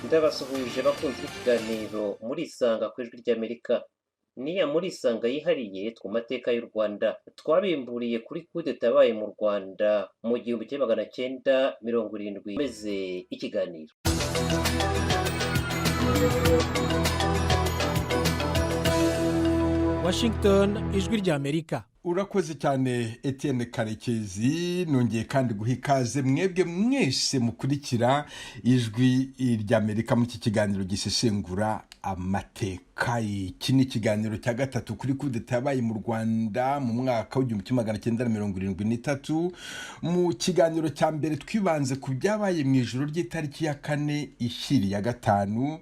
ndabasuhuje bakunze ikiganiro murisanga ku ijwi ry'Amerika. Niya murisanga yihariye ku mateka y'u Rwanda. Twabimburiye kuri kudeta yabaye mu Rwanda mu 1970. Meze ikiganiro. Washington, ijwi ry'Amerika. Urakoze cyane Etienne Karekezi, nongeye kandi guha ikaze mwebwe mwese mukurikira ijwi ry'Amerika mu iki kiganiro gisesengura amateka. Iki ni ikiganiro cya gatatu kuri kudeta yabaye mu Rwanda mu mwaka w'1973. Mu kiganiro cya mbere twibanze ku byabaye mu ijoro ry'itariki ya 4 ishyiri ya 5.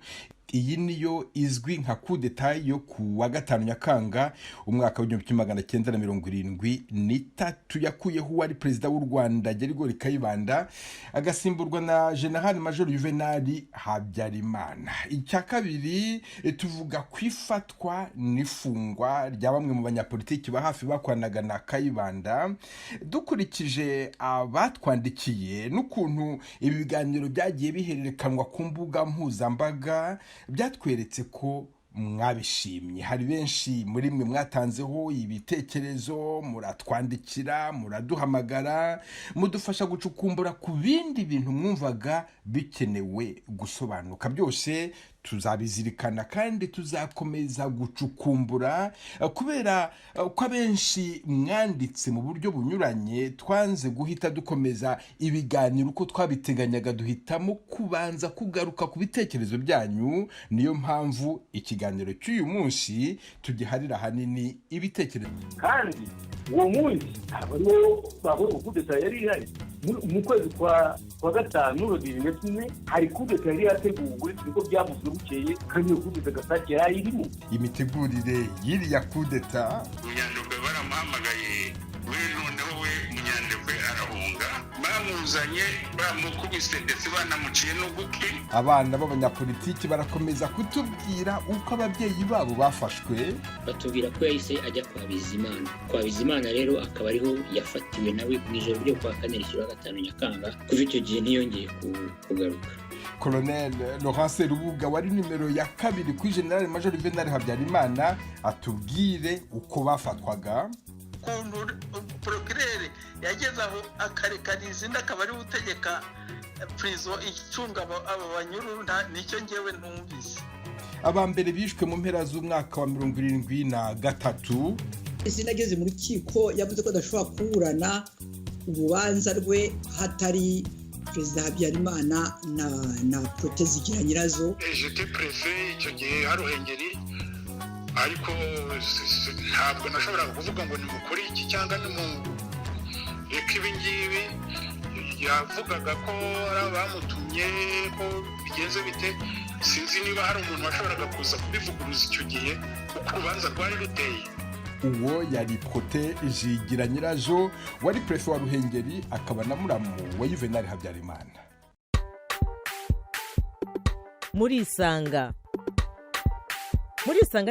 Iyi niyo izwi nka kudeta yo ku wa 5 Nyakanga umwaka w'1973 yakuyeho uwari perezida w'u Rwanda Gerigori Kayibanda agasimburwa na General Major Juvenal Habyarimana. Icya kabiri tuvuga kwifatwa n'ifungwa rya bamwe mu banyapolitiki ba hafi bakwanaga na Kayibanda. Dukurikije abatwandikiye n'ukuntu ibi biganiro byagiye bihererekanwa ku mbuga mpuzambaga, byatweretse ko mwabishimye. Hari benshi muri mwe mwatanzeho ibitekerezo, muratwandikira, muraduhamagara, mudufasha gucukumbura ku bindi bintu mwumvaga bikenewe gusobanuka. Byose tuzabizirikana kandi tuzakomeza gucukumbura kubera ko abenshi mwanditse mu buryo bunyuranye. Twanze guhita dukomeza ibiganiro uko twabiteganyaga, duhitamo kubanza kugaruka ku bitekerezo byanyu. Niyo mpamvu ikiganiro cy'uyu munsi tugiharira hanini ibitekerezo. Kandi uwo munsi abariho bavuye kudeta yari ihari mu kwezi kwa 5 2001, hari kudeta yari yateguwe niko byavuzwe bukeye, kandi iyo kudeta gasake yari irimo. Imitegurire y'iriya kudeta, Munyandekwe baramuhamagaye, we noneho we Munyandekwe arahunga, bamuzanye bamukubise ndetse banamuciye n'ugutwi. Abana b'abanyapolitiki barakomeza kutubwira uko ababyeyi babo bafashwe. Batubwira ko yahise ajya kwa Bizimana. Kwa Bizimana rero akaba ariho yafatiwe nawe mu ijoro ryo kwa 4 ishyira 5 Nyakanga. Kuva icyo gihe ntiyongeye kugaruka. Colonel Laurence Rubuga wari nimero ya 2 ku General Major Juvenal Habyarimana atubwire uko bafatwaga. Procureur yageze aho akarekaniza inda akaba ari utegeka prison icunga abo banyuru, nicyo ngewe ntumvise. Abambere bishwe mu mpera z'umwaka wa 1973. Sinageze mu rukiko yavuze ko adashobora kuburana ububanza rwe hatari Perezida Habyarimana na Protezi Nyirazo. J'étais préfet icyo gihe haruhengeri, ariko ntabwo nashobora kuvuga ngo ni mukuri iki cyangwa ni mu reka ibi ngibi. Yavugaga ko ari abamutumye ko bigenze bite. Sinzi niba hari umuntu washoboraga kuza kubivuguruza icyo gihe uko urubanza rwari ruteye. Uwo yari Protezi Nyirazo wari prefet wa Ruhengeri, akaba na muramu wa Juvenal Habyarimana. Murisanga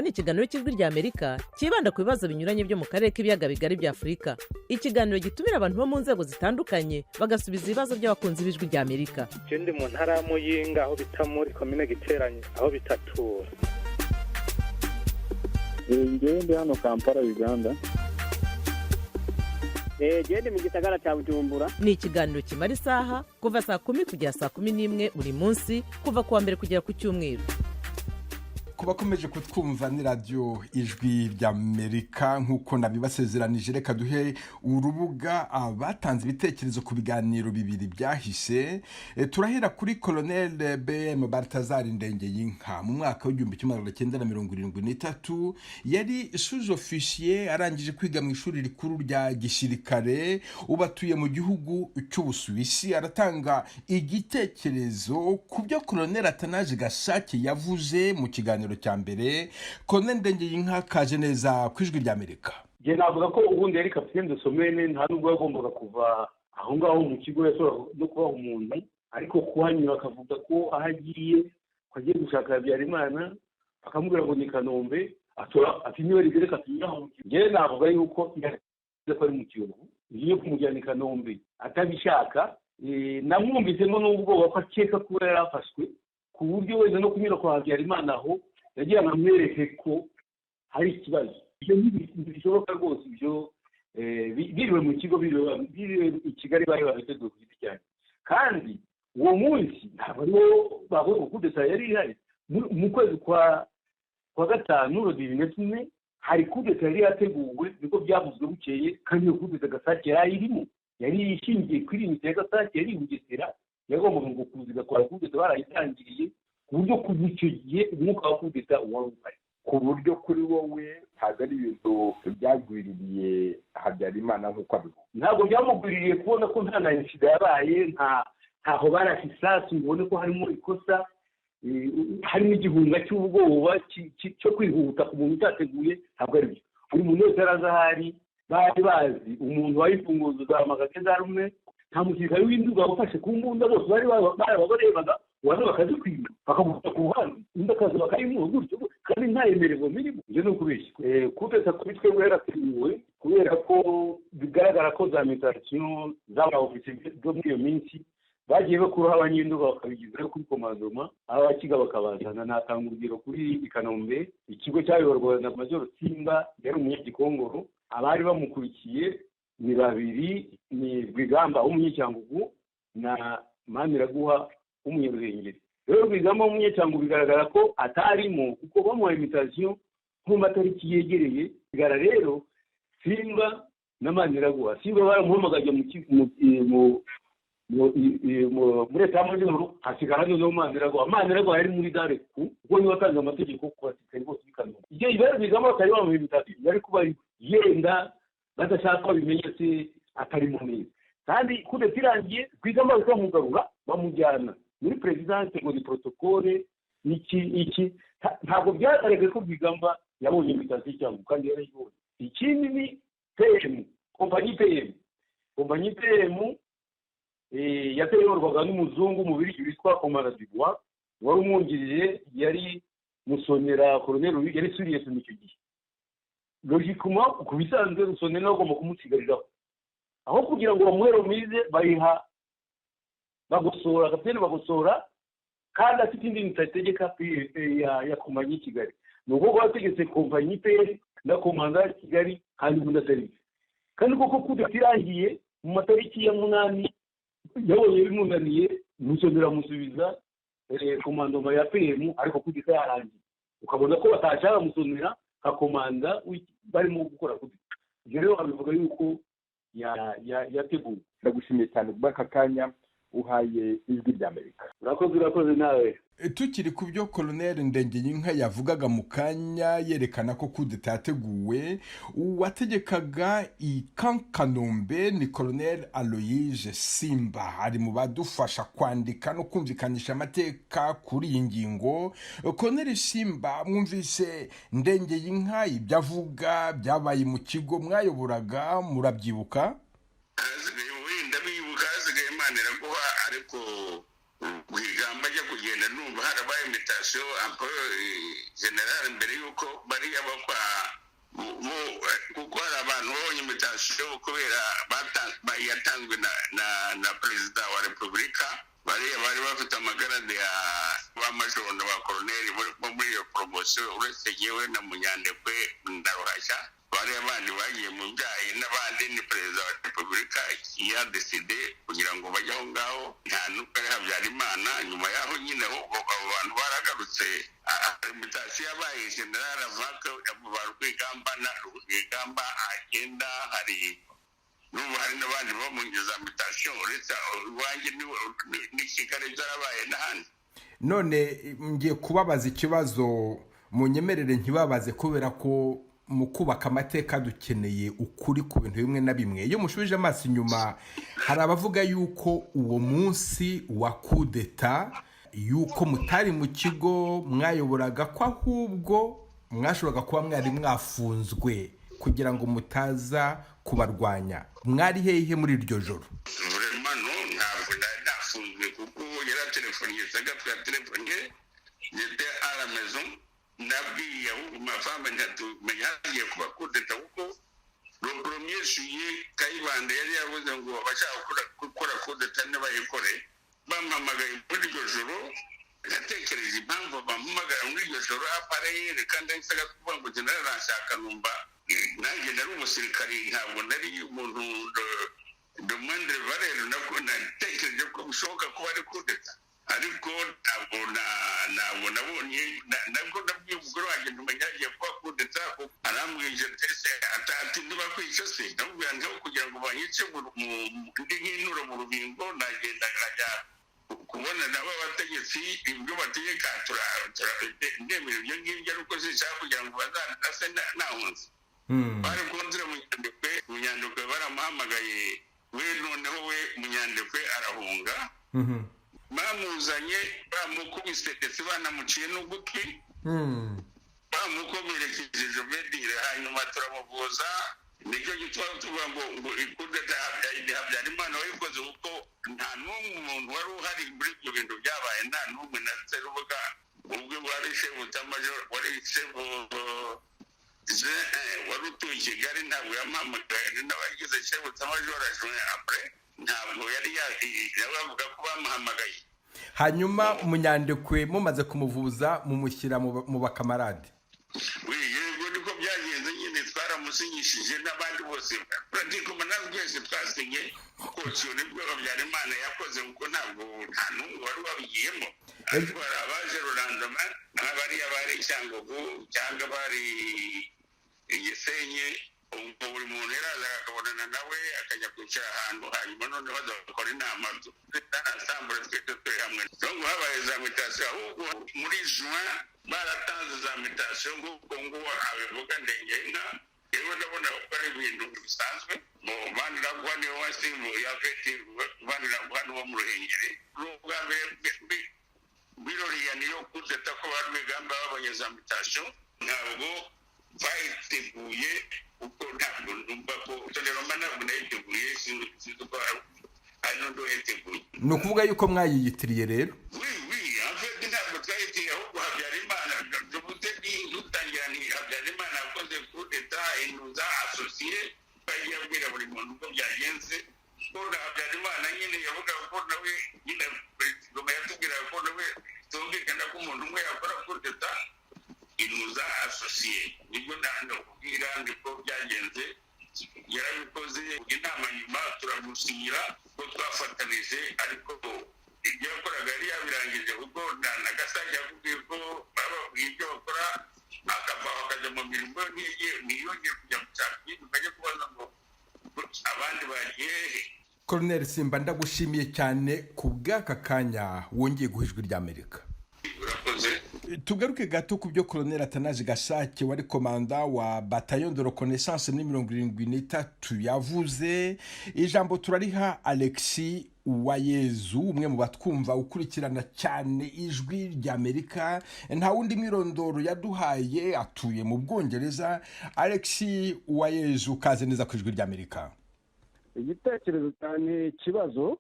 ni ikiganiro cy'ijwi ry'Amerika kibanda ku bibazo binyuranye byo mu karere k'ibiyaga bigari bya Afurika. Ikiganiro gitumira abantu bo mu nzego zitandukanye bagasubiza ibibazo by'abakunzi b'ijwi ry'Amerika. Ndi mu ntara ya Muyinga aho bita muri commune Giteranye aho bitatura. Ngende hano Kampala Uganda. Gende mu gisagara cya Bujumbura. Ni ikiganiro kimara isaha kuva saa 10 kugera saa 11 buri munsi, kuva kuwa mbere kugera ku Cyumweru. Kubakomeje kutwumva ni radio ijwi ry'Amerika, nkuko nabibasezeranije. Reka duhe urubuga abatanze ibitekerezo ku biganiro bibiri byahise. Turahera kuri Colonel BM Balthazar Ndengeyinka. Mu mwaka w'1973 yari sous-officier, arangije kwiga mu ishuri rikuru rya gisirikare, ubatuye mu gihugu cy'Ubusuwisi. Aratanga igitekerezo ku byo Colonel Atanaje Gasake yavuze mu kiganiro cya mbere. Colonel Ndengeyinka, kaje neza ku ijwi ry'Amerika. Je navuga ko ubundi yari Capitaine de Somene, nta nubwo yagombaga kuva aho ngaho mu kigo, yashobora no kuba umuntu, ariko kuhanyura akavuga ko ahagiye kwagiye gushaka Habyarimana, akamubwira ngo ni Kanombe, ati niwe reka tunyuraho. Je navuga yuko yaje ko ari mu Kiyovu, niyo kumujyana i Kanombe atabishaka. Namwumvisemo n'ubwoba ko akeka ko yari afashwe, ku buryo wenda no kunyura kwa Habyarimana aho yagira ngo amwereke ko hari ikibazo. Ibyo ntibishoboka rwose, ibyo biriwe mu kigo, biriwe i Kigali bari babiteguye ku giti cyane. Kandi uwo munsi ntabwo ariwo bavuga ko kudeta yari ihari. Mu kwezi kwa gatanu 2004 hari kudeta yari yateguwe, niko byavuzwe bukeye, kandi iyo kudeta Gasake yari irimo, yari ishingiye kuri imiti ya Gasake yari Bugesera, yagombaga ngo kuziga kwa kudeta barayitangiriye, ku buryo kuva icyo gihe umwuka wa kudeta wari uhari. Ku buryo kuri wowe ntabwo ari ibintu byagwiririye Habyarimana nk'uko abivuga? Ntabwo byamugwiririye kubona ko nta na insida yabaye, ntaho barashe isasu ngo ubone ko harimo ikosa, harimo igihunga cy'ubwoba cyo kwihuta ku muntu utateguye. Ntabwo ari byo. Buri muntu wese yaraza ahari, bari bazi umuntu wayifunguzo za magazine rumwe, nta musirikare w'induga ufashe ku mbunda, bose bari barebaga waza bakazikwiba bakaguta ku ruhande, undi akaza bakayimuha gutyo, kandi nta yemererwa mirimo. Ibyo ni ukubeshya. Kudeta kuri twebwe yarateguwe kubera ko bigaragara ko za mutation z'abaofisiye zo muri iyo minsi bagiye bakuraho abanyenduga bakabigizayo kuri komandoma, abakiga bakabazana. Natanga urugero kuri i Kanombe, ikigo cyayoborwaga na Major Simba yari umunyagikongoro, abari bamukurikiye ni babiri, ni Rwigamba w'umunyacyangugu na Maniraguha w'umunyarwengeri. Rero Rwigamba w'umunyacyangugu bigaragara ko atarimo kuko bamuhaye invitation mu matariki yegereye. Bigara rero Simba na Maniraguha, Simba baramuhamagaje muri leta y'amajyaruguru, hasigara noneho Maniraguha yari muri dare kuko niwe watanze amategeko ku basirikari bose b'Ikanombe. Ibyo ibara Rwigamba batari bamuha invitation yari kuba yenda badashaka bimenyetse atarimo neza. Kandi kudeta irangiye Rwigamba bakamugarura bamujyana muri presidente ngo ni protocole iki ntabwo byagaragaye ko Rwigamba yabonye invitation cyangwa kandi yarayibonye. Ikindi ni PM, kompanyi PM yateyorwaga n'umuzungu mu Birigi witwa Komanda Dubois, wari umwungirije yari Musonera Colonel, yari Suriye mu icyo gihe. Logiquement ku bisanzwe Musonera agomba kumusigariraho, aho kugira ngo bamuhere mize bayiha bagosora, kapiteni bagosora, kandi afite indi nitategeka ya kompanyi Kigali. Nuko bategetse kompanyi PM na komanda Kigali kandi muri service. Kandi koko kudeta irangiye mu matariki ya 8 yabonye bimunaniye, Musonera musubiza komandoma ya PM, ariko kudeta yarangiye ukabona ko batashaka Musonera ka komanda barimo gukora kudeta. Ibyo rero abivuga yuko yateguwe. Ndagushimiye cyane kubaka kanya uhaye Ijwi ry'Amerika. Urakoze nawe. Tukiri ku byo Colonel Ndengeyinka yavugaga mu kanya yerekana ko kudeta yateguwe, uwategekaga i Kanombe ni Colonel Aloyse Simba, ari mu badufasha kwandika no kumvikanisha amateka kuri iyi ngingo. Colonel Simba, mwumvise Ndengeyinka ibyo avuga byabaye mu kigo mwayoboraga, murabyibuka? Ariko Rwigamba ajya kugenda numva harabaye invitation general mbere yuko bariya bakwa kuko hari abantu babonye invitation kubera yatanzwe na perezida wa repubulika. Bariya bari bafite amagarade ya b'amajoro ba koloneli muri iyo promotion, uretse yewe na Munyandekwe Ndaruhashya. Bariya bandi bagiye mu byayi n'abandi ni perezida wa repubulika yadeside kugira ngo bajye aho ngaho, nta n'ubwo ari Habyarimana. Nyuma yaho nyine abo bantu baragarutse, invitation yabaye general avaka ba Rwigamba agenda, hari n'ubu hari n'abandi bamunyuza invitation, uretse iwanjye ni Kigali byarabaye n'ahandi. None ngiye kubabaza ikibazo, munyemerere ntibabaze kubera ko mu kubaka amateka dukeneye ukuri ku bintu bimwe na bimwe. Iyo mushubije amaso inyuma, hari abavuga yuko uwo munsi wa kudeta yuko mutari mu kigo mwayoboraga, ko ahubwo mwashoboraga kuba mwari mwafunzwe kugira ngo mutaza kubarwanya. Mwari hehe muri iryo joro? Ntabwo nafunzwe kuko yaratelefoniye Sagatwa telefone n'était à la maison. Nabwiye ahubwo mafamba ntatumenya hagiye kuba kudeta kuko le premier juillet Kayibanda yari yavuze ngo bashaka gukora kudeta n'abayikore. Bampamagaye muri iryo joro natekereje impamvu bampamagara muri iryo joro apareyeri kandi ahise kuvuga ngo generali arashaka numva nanjye nari umusirikari ntabwo nari umuntu domandre valere natekereje ko bishoboka kuba ari kudeta ariko ntabwo nabonye nabwo nabwiye umugore wanjye ntumenya agiye kuba kudeta arambwije tese atati ndiba kwica se ndamubwira ngo kugira ngo banyice ndi nk'intura mu rubingo nagenda nkajya kubona nabo abategetsi ibyo bategeka ndemera ibyo ngibyo ariko sinshaka kugira ngo bazanase nahunze bari kunzira munyandekwe baramuhamagaye we noneho we munyandekwe arahunga bamuzanye bamukubise ndetse banamuciye n'ugutwi bamukomerekeje jovendire hanyuma turamuvuza nicyo gituma tuvuga ngo ikudeta Habyarimana wayikoze kuko nta n'umwe umuntu wari uhari muri ibyo bintu byabaye nta n'umwe natse ruvuga ubwo wari shebutamajoro wari shebu wari utuye i Kigali ntabwo yampamagaye n'abagize shebutamajoro ajuye apure ntabwo yari bavuga ko bamuhamagaye. Hanyuma Munyandekwe mumaze kumuvuza mumushyira mu bakamarade. Yego niko byagenze nyine twaramusinyishije n'abandi bose pratique umunani twese twasinye ko nibwo Habyarimana yakoze kuko ntabwo nta n'umwe wari wabigiyemo ariko hari abaje rurandama abari abari Cyangugu cyangwa bari Gisenyi ubwo buri muntu yaraza akabonana nawe akajya kwicara ahantu hanyuma none bazakora inama asambura twese hamwe ngo habaye za mutation ahubwo muri juin baratanze za mutation nk'uko ngo abivuga ndengenga yewe ndabona ko ari ibintu bisanzwe mu baniragwa niwe wasimbuye afite baniragwa n'uwo mu Ruhengeri n'ubwa mbere biroriya niyo kudeta ko barwigamba babonye za mutation ntabwo bayiteguye uko ntabwo numva ko rero ntabwo nayiteguye sinzi ko ari n'undi wayiteguye. Ni ukuvuga yuko mwayiyitiriye rero? afite ntabwo twayitiriye ahubwo Habyarimana dufite dutangira ni Habyarimana yakoze kudeta inuza asosiye bagiye abwira buri muntu uko byagenze ko Habyarimana nyine yavuga ko nawe nyine perezida yatubwira ko nawe tumvikana ko umuntu umwe yakora kudeta inuza asosiye nibwo ndano kubwira ngo byagenze yarabikoze inama nyuma turamusinyira ko twafatanije ariko ibyo yakoraga yari yabirangije kuko nagasajya akubwiye ko bababwiye ibyo bakora akava bakajya mu mirimo ntiyongere kujya gushaka ibintu ukajya kubaza ngo abandi bagiye he. Colonel Simba ndagushimiye cyane ku bw'aka kanya wongeye guha Ijwi ry'Amerika. Tugaruke gato ku byo Colonel Atanazi Gasake wari komanda wa Bataillon de Reconnaissance muri 73 yavuze. Ijambo turariha Alexis Uwayezu umwe mu batwumva ukurikirana cyane Ijwi ry'Amerika nta wundi mwirondoro yaduhaye atuye mu Bwongereza. Alexis Uwayezu kaze neza ku Ijwi ry'Amerika. Igitekerezo cyane kibazo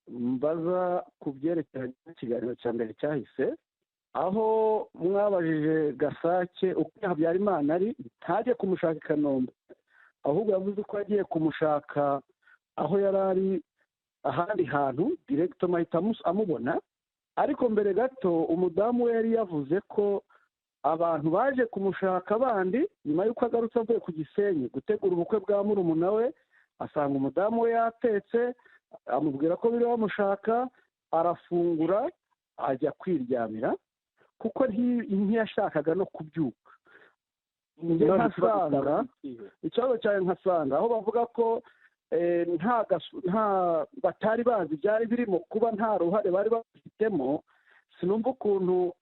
mbaza ku byerekeranye n'ikiganiro cya mbere cyahise aho mwabajije Gasake uko Habyarimana ari ntajye kumushaka i Kanombe ahubwo yavuze ko agiye kumushaka aho yari ari ahandi hantu directo mahita amubona ariko mbere gato umudamu we yari yavuze ko abantu baje kumushaka bandi nyuma y'uko agarutse avuye ku Gisenyi gutegura ubukwe bwa murumuna we asanga umudamu we yatetse amubwira ko biri bamushaka arafungura ajya kwiryamira kuko ntiyashakaga no kubyuka. Nkasanga ikibazo cyawe nkasanga aho bavuga ko nta batari bazi byari birimo kuba nta ruhare bari bafitemo sinumva ukuntu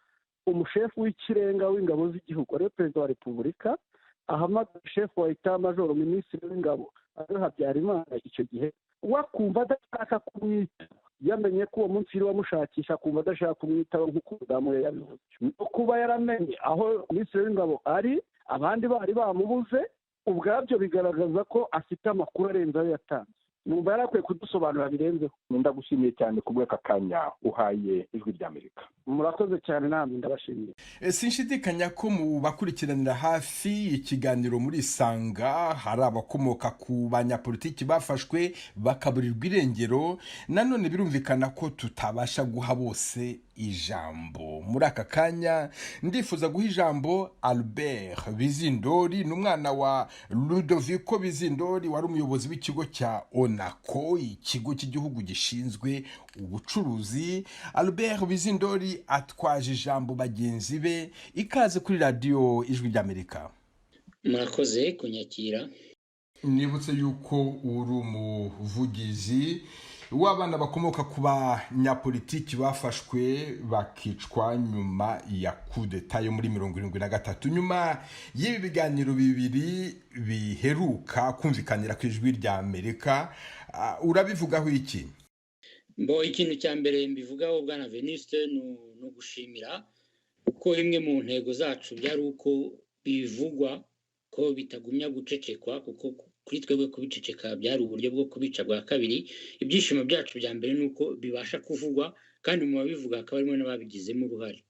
umushefu w'ikirenga w'ingabo z'igihugu ariwe perezida wa repubulika ahamagara shefu wa etat major minisitiri w'ingabo ariwe Habyarimana icyo gihe wakumva adashaka kumwita yamenye ko uwo munsi yari wamushakisha akumva adashaka kumwitaho nk'uko umudamu we yabivuze no kuba yaramenye aho minisitiri w'ingabo ari abandi bari bamubuze ubwabyo bigaragaza ko afite amakuru arenze ayo yatanze. Numva yarakwiye kudusobanurira birenzeho. Ndagushimiye cyane ku bw'aka kanya uhaye Ijwi ry'Amerika. Murakoze cyane namwe ndabashimiye. Sinshidikanya ko mu bakurikiranira hafi ikiganiro muri Sanga hari abakomoka ku banyapolitiki bafashwe bakaburirwa irengero nanone birumvikana ko tutabasha guha bose ijambo. Muri aka kanya ndifuza guha ijambo Albert Bizindori, n'umwana wa Ludovico Bizindori wari umuyobozi w'ikigo cya ONACO, ikigo cy'igihugu gishinzwe ubucuruzi. Albert Bizindori atwaje ijambo bagenzi be. Ikaze kuri radio Ijwi ry'Amerika. Murakoze kunyakira. Nibutse yuko uri umuvugizi w'abana bakomoka ku banyapolitiki bafashwe bakicwa nyuma ya kudeta yo muri 1973. Nyuma y'ibi biganiro bibiri biheruka kumvikanira ku Ijwi ry'Amerika, urabivugaho iki? Ikintu cya mbere mbivugaho bwana Venuste no gushimira uko imwe mu ntego zacu byari uko bivugwa ko bitagumya gucecekwa, kuko kuri twebwe kubiceceka byari uburyo bwo kubica bwa kabiri. Ibyishimo byacu bya mbere nuko bibasha kuvugwa kandi mu babivuga akaba arimo n'ababigizemo uruhare.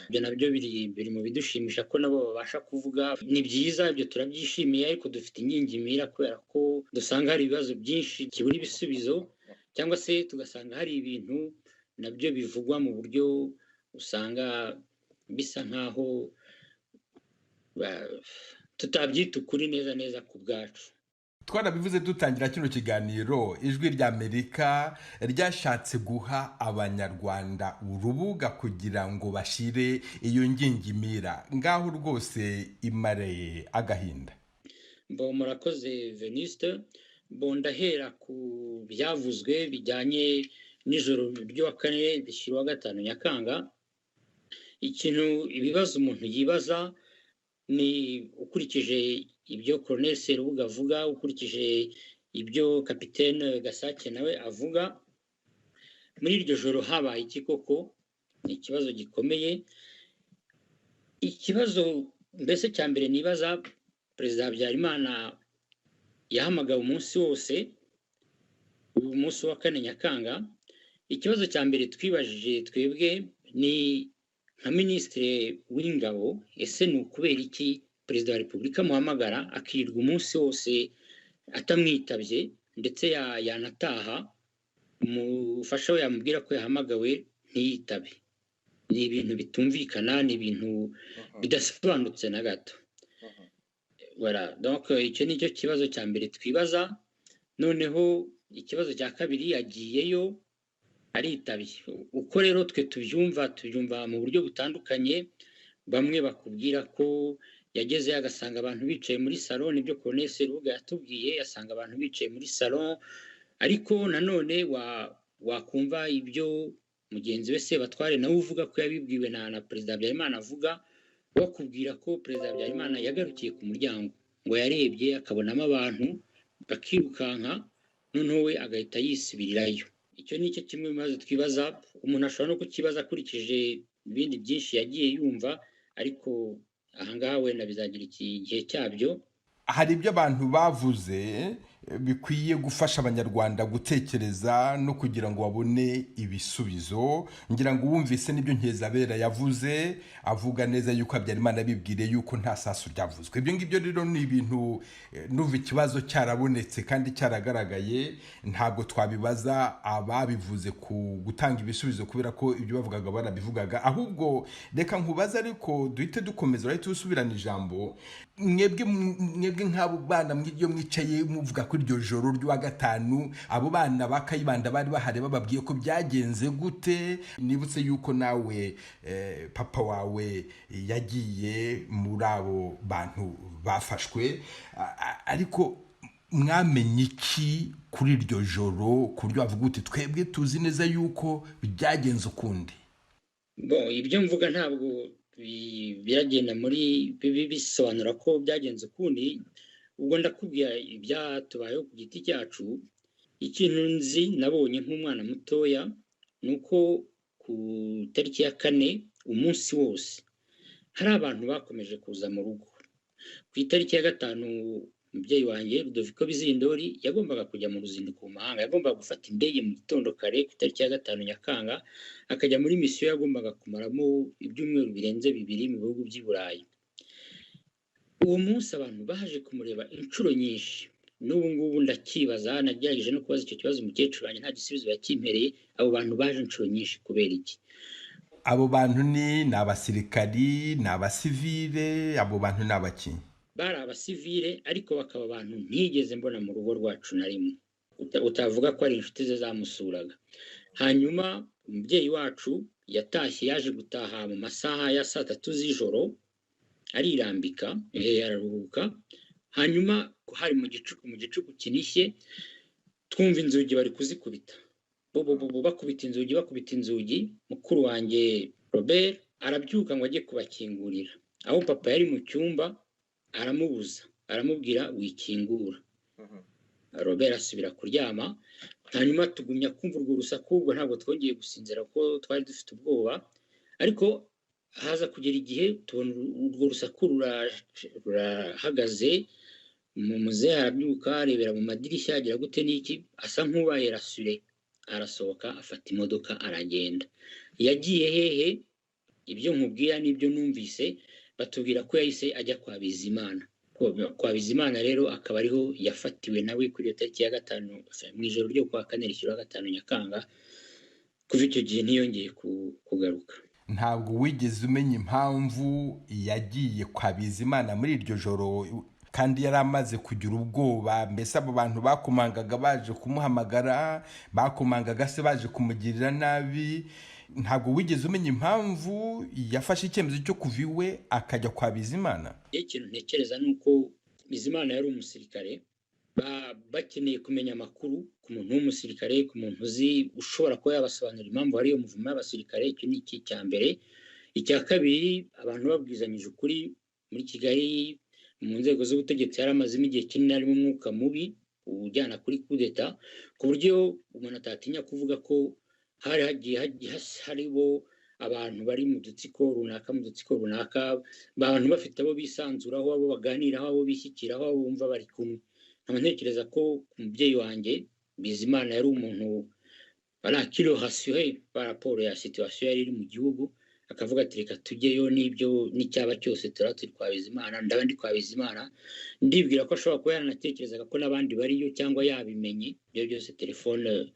Ibyo nabyo biri mu bidushimisha ko nabo babasha kuvuga. Ni byiza, ibyo turabyishimiye, ariko dufite ingingimira kubera ko dusanga hari ibibazo byinshi kibura ibisubizo, cyangwa se tugasanga hari ibintu nabyo bivugwa mu buryo usanga bisa nkaho tutabyita ukuri neza ku bwacu. Twarabivuze dutangira kino kiganiro, Ijwi ry'Amerika ryashatse guha abanyarwanda urubuga kugira ngo bashire iyo ngingimira. Ngaho rwose imareye agahinda. Murakoze Venuste. Ndahera ku byavuzwe bijyanye n'ijoro ry'uwa kane rishyira uwa gatanu Nyakanga. Ibibazo umuntu yibaza ni ukurikije ibyo Colonel Serubuga avuga, ukurikije ibyo Kapitene Gasake nawe avuga, muri iryo joro habaye iki koko? Ni ikibazo gikomeye. Ikibazo mbese cya mbere nibaza, Perezida Habyarimana yahamagawe umunsi wose, uyu munsi wa kane Nyakanga. Ikibazo cya mbere twibajije twebwe ni nka Minisitiri w'Ingabo, ese ni ukubera iki Perezida wa Repubulika amuhamagara akirirwa umunsi wose atamwitabye, ndetse yanataha umufasha we yamubwira ko yahamagawe ntiyitabe? Ni ibintu bitumvikana, ni ibintu bidasobanutse na gato. Donc icyo nicyo kibazo cya mbere twibaza. Noneho ikibazo cya kabiri, yagiyeyo aritabye. Uko rero twe tubyumva mu buryo butandukanye. Bamwe bakubwira ko yagezeyo agasanga abantu bicaye muri salon, nibyo Colonel Serubuga yatubwiye, asanga abantu bicaye muri salon. Ariko nanone wakumva ibyo mugenzi we Sebatware nawe uvuga ko yabibwiwe na Perezida Habyarimana avuga, bakubwira ko Perezida Habyarimana yagarukiye ku muryango, ngo yarebye akabonamo abantu bakirukanka, noneho we agahita yisubirirayo. Icyo nicyo kimwe mu bibazo twibaza. Umuntu ashobora no kukibaza akurikije ibindi byinshi yagiye yumva, ariko ahangaha wenda bizagira igihe cyabyo. Hari ibyo abantu bavuze bikwiye gufasha abanyarwanda gutekereza no kugira ngo babone ibisubizo. Ngira ngo wumvise n'ibyo Nkezabera yavuze, avuga neza yuko Habyarimana bibwire yuko nta sasu ryavuzwe. Ibyo ngibyo rero ni ibintu nuva ikibazo cyarabonetse kandi cyaragaragaye, ntabwo twabibaza ababivuze ku gutanga ibisubizo kubera ko ibyo bavugaga barabivugaga. Ahubwo reka nkubaza, ariko duhite dukomeza, urahita usubirana ijambo. Mwebwe nk'abo bana iyo mwicaye muvuga ko iryo joro ry'uwa gatanu abo bana ba Kayibanda bari bahari, bababwiye ko byagenze gute? Nibutse yuko nawe papa wawe yagiye muri abo bantu bafashwe, ariko mwamenye iki kuri iryo joro ku buryo bavuga uti twebwe tuzi neza yuko byagenze ukundi? Ibyo mvuga ntabwo biragenda muri bisobanura ko byagenze ukundi. Ubwo ndakubwira ibyatubayeho ku giti cyacu. Ikintu nzi nabonye nk'umwana mutoya ni uko ku itariki ya kane umunsi wose hari abantu bakomeje kuza mu rugo. Ku itariki ya gatanu umubyeyi wanjye Ludovico Bizindori yagombaga kujya mu ruzinduko mu mahanga, yagombaga gufata indege mu gitondo kare ku itariki ya gatanu Nyakanga akajya muri misiyo yagombaga kumaramo ibyumweru birenze 2 mu bihugu by'i Burayi. Uwo munsi abantu baje kumureba inshuro nyinshi. N'ubu ngubu ndakibaza, nagerageje no kubaza icyo kibazo umukecuru wanjye nta gisubizo yakimpereye. Abo bantu baje inshuro nyinshi kubera iki? abo bantu ni abasirikari, ni abasivile, abo bantu ni abaki? Bari abasivile ariko bakaba abantu ntigeze mbona mu rugo rwacu na rimwe, utavuga ko ari inshuti ze zamusuraga. Hanyuma umubyeyi wacu yatashye, yaje gutaha mu masaha ya 3 z'ijoro, arirambika, araruhuka. Hanyuma hari mu gicuku kinishye, twumva inzugi bari kuzikubita, bakubita inzugi. Mukuru wanjye Robert arabyuka ngo ajye kubakingurira, aho papa yari mu cyumba aramubuza, aramubwira wikingura. Robert asubira kuryama. Hanyuma tugumya kumva urwo rusaku, ubwo ntabwo twongeye gusinzira kuko twari dufite ubwoba. Ariko haza kugera igihe tubona urwo rusaku rurahagaze. Muzehe arabyuka, arebera mu madirishya, agira gute n'iki, asa nk'ubaye rasure, arasohoka afata imodoka aragenda. Yagiye hehe? Ibyo nkubwira n'ibyo numvise, batubwira ko yahise ajya kwa Bizimana. Kwa Bizimana rero akaba ariho yafatiwe nawe kuri iyo tariki ya 5 mu ijoro ryo kwa 4/5 Nyakanga. Kuva icyo gihe ntiyongeye kugaruka. Ntabwo wigeze umenya impamvu yagiye kwa Bizimana muri iryo joro, kandi yari amaze kugira ubwoba? Mbese abo bantu bakomangaga baje kumuhamagara, bakomangaga se baje kumugirira nabi? Ntabwo wigeze umenya impamvu yafashe icyemezo cyo kuva iwe akajya kwa Bizimana? Ikintu ntekereza ni uko Bizimana yari umusirikare, bakeneye kumenya amakuru ku muntu w'umusirikare, ku muntu uzi ushobora kuba yabasobanurira impamvu hariyo muvumo y'abasirikare. Icyo ni iki cya mbere. Icya kabiri, abantu babwizanyije ukuri. Muri Kigali mu nzego z'ubutegetsi yaramazemo igihe kinini harimo umwuka mubi ujyana kuri kudeta, ku buryo umuntu atatinya kuvuga ko hari hagiye haribo abantu bari mu dutsiko runaka, abantu bafite abo bisanzuraho, abo baganiraho, abo bishyikiraho, abo bumva bari kumwe. Ntekereza ko umubyeyi wanjye Bizimana yari umuntu barakiro rassuré par rapport ya situation yari iri mu gihugu, akavuga ati reka tujyeyo n'ibyo n'icyaba cyose turi kwa Bizimana. Ndabandi kwa Bizimana, ndibwira ko ashobora kuba yaranatekerezaga ko n'abandi bariyo cyangwa yabimenye. Ibyo byose telefone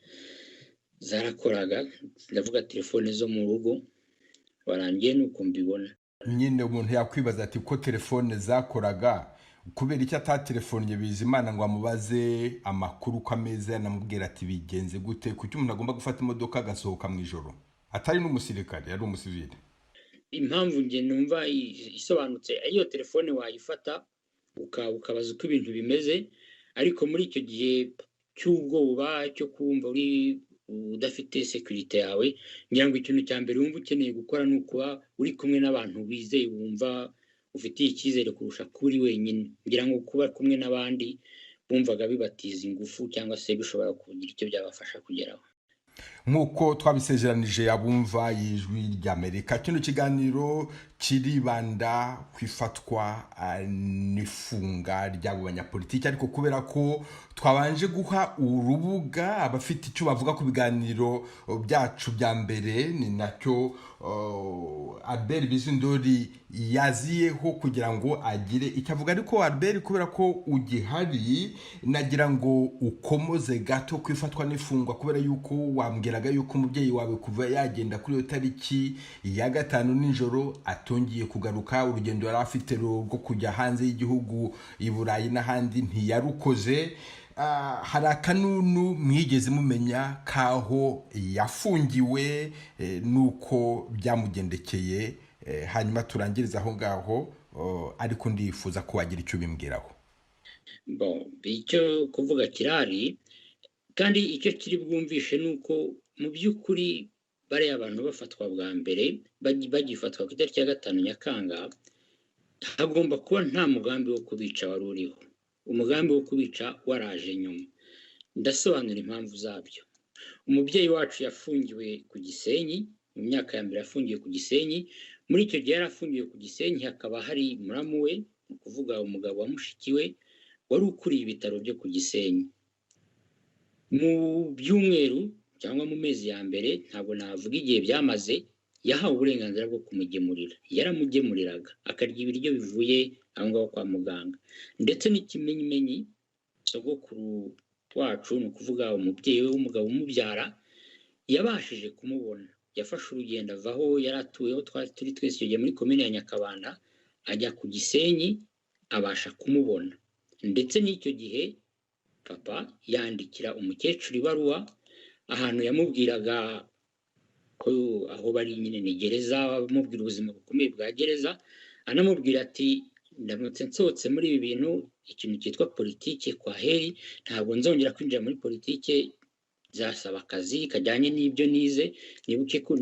zarakoraga, ndavuga telefone zo mu rugo. Warangiye nuko mbibona. Nyine umuntu yakwibaza ati ko telefone zakoraga, kubera icyo atatelefonnye Bizimana ngo amubaze amakuru ko ameze, anamubwira ati bigenze gute? Kuki umuntu agomba gufata imodoka agasohoka mu ijoro atari n'umusirikare, ari umusivile? Impamvu nge numva isobanutse, iyo telefone wayifata ukabaza uko ibintu bimeze, ariko muri icyo gihe cy'ubwoba cyo kumva uri udafite security yawe, ngira ngo ikintu cya mbere wumva ukeneye gukora ni ukuba uri kumwe n'abantu wizeye, wumva ufitiye icyizere kurusha kuri wenyine. Ngira ngo kuba kumwe n'abandi bumvaga bibatiza ingufu cyangwa se bishobora kugira icyo byabafasha kugeraho. Nk'uko twabisezeranije abumva y'Ijwi ry'Amerika, kino kiganiro kiribanda ku ifatwa n'ifunga ry'abo banyapolitiki, ariko kubera ko twabanje guha urubuga abafite icyo bavuga ku biganiro byacu bya mbere, ni nacyo Albert Bizindori yaziyeho kugira ngo agire icyo avuga. Ariko Albert, kubera ko ugihari, nagira ngo ukomoze gato ku ifatwa n'ifungwa, kubera yuko wambwiraga yuko umubyeyi wawe kuva yagenda kuri iyo tariki ya 5 nijoro atongeye kugaruka. Urugendo yari afite rwo kujya hanze y'igihugu, i Burayi n'ahandi, ntiyarukoze. Hari akanunu mwigeze mumenya kaho yafungiwe nuko byamugendekeye? Hanyuma turangiriza aho ngaho, ariko ndifuza ko wagira icyo bimbwiraho. Icyo kuvuga kirari, kandi icyo kiri bwumvishe nuko mu by'ukuri bariya abantu bafatwa bwa mbere, bagifatwa ku itariki ya 5 Nyakanga, hagomba kuba nta mugambi wo kubica wari uriho. Umugambi wo kubica waraje nyuma. Ndasobanura impamvu zabyo. Umubyeyi wacu yafungiwe ku Gisenyi, mu myaka ya mbere yafungiwe ku Gisenyi. Muri icyo gihe yarafungiwe ku Gisenyi, hakaba hari muramu we, ni ukuvuga umugabo wa mushiki we, wari ukuriye ibitaro byo ku Gisenyi. Mu byumweru cyangwa mu mezi ya mbere, ntabwo navuga igihe byamaze, yahawe uburenganzira bwo kumugemurira. Yaramugemuriraga, akarya ibiryo bivuye aho ngaho kwa muganga. Ndetse n'ikimenyimenyi, sogokuru wacu, ni ukuvuga umubyeyi we w'umugabo umubyara, yabashije kumubona yafashe urugendo ava aho yari atuyeho turi twese icyo gihe muri komine ya Nyakabanda ajya ku Gisenyi abasha kumubona, ndetse n'icyo gihe papa yandikira umukecuru ibaruwa ahantu yamubwiraga ko aho bari nyine ni gereza, amubwira ubuzima bukomeye bwa gereza, anamubwira ati ndamutse nsohotse muri ibi bintu ikintu cyitwa politike kwa heri, ntabwo nzongera kwinjira muri politike, zasaba akazi kajyanye n'ibyo nize. Nibutse ko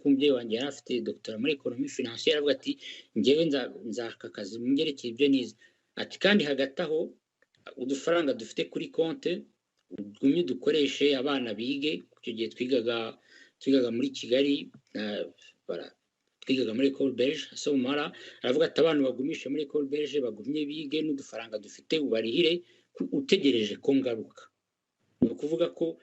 umubyeyi wanjye yari afite doctora muri economie financière, avuga ati njyewe nzaka akazi mu byerekeye ibyo nize, ati kandi hagati aho udufaranga dufite kuri konte ugumye dukoreshe abana bige. Icyo gihe twigaga muri Kigali, twigaga muri École Belge Somara, aravuga ati abantu bagumishe muri École Belge bagumye bige, n'udufaranga dufite ubarihire utegereje ko ngaruka. Ni ukuvuga ko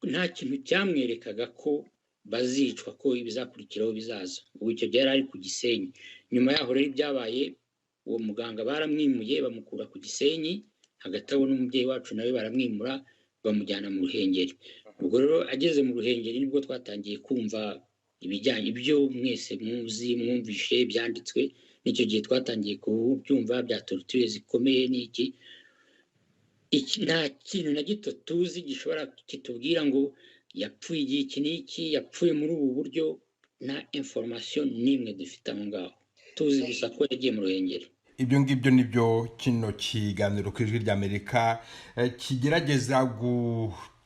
nta kintu cyamwerekaga ko bazicwa, ko ibizakurikiraho bizaza. Ubu icyo gihe yari ari ku Gisenyi. Nyuma yaho rero ibyabaye, uwo muganga baramwimuye bamukura ku Gisenyi, hagati aho n'umubyeyi wacu nawe baramwimura bamujyana mu Ruhengeri. Ubwo rero ageze mu Ruhengeri nibwo twatangiye kumva ibijyanye ibyo mwese muzi mwumvishe byanditswe. N'icyo gihe twatangiye kubyumva bya torture zikomeye n'iki. Nta kintu na gito tuzi gishobora kitubwira ngo yapfuye igihe iki n'iki, yapfuye muri ubu buryo. Nta information n'imwe dufite aho ngaho, tuzi gusa ko yagiye mu Ruhengeri. Ibyo ngibyo nibyo kino kiganiro ku Ijwi ry'Amerika kigerageza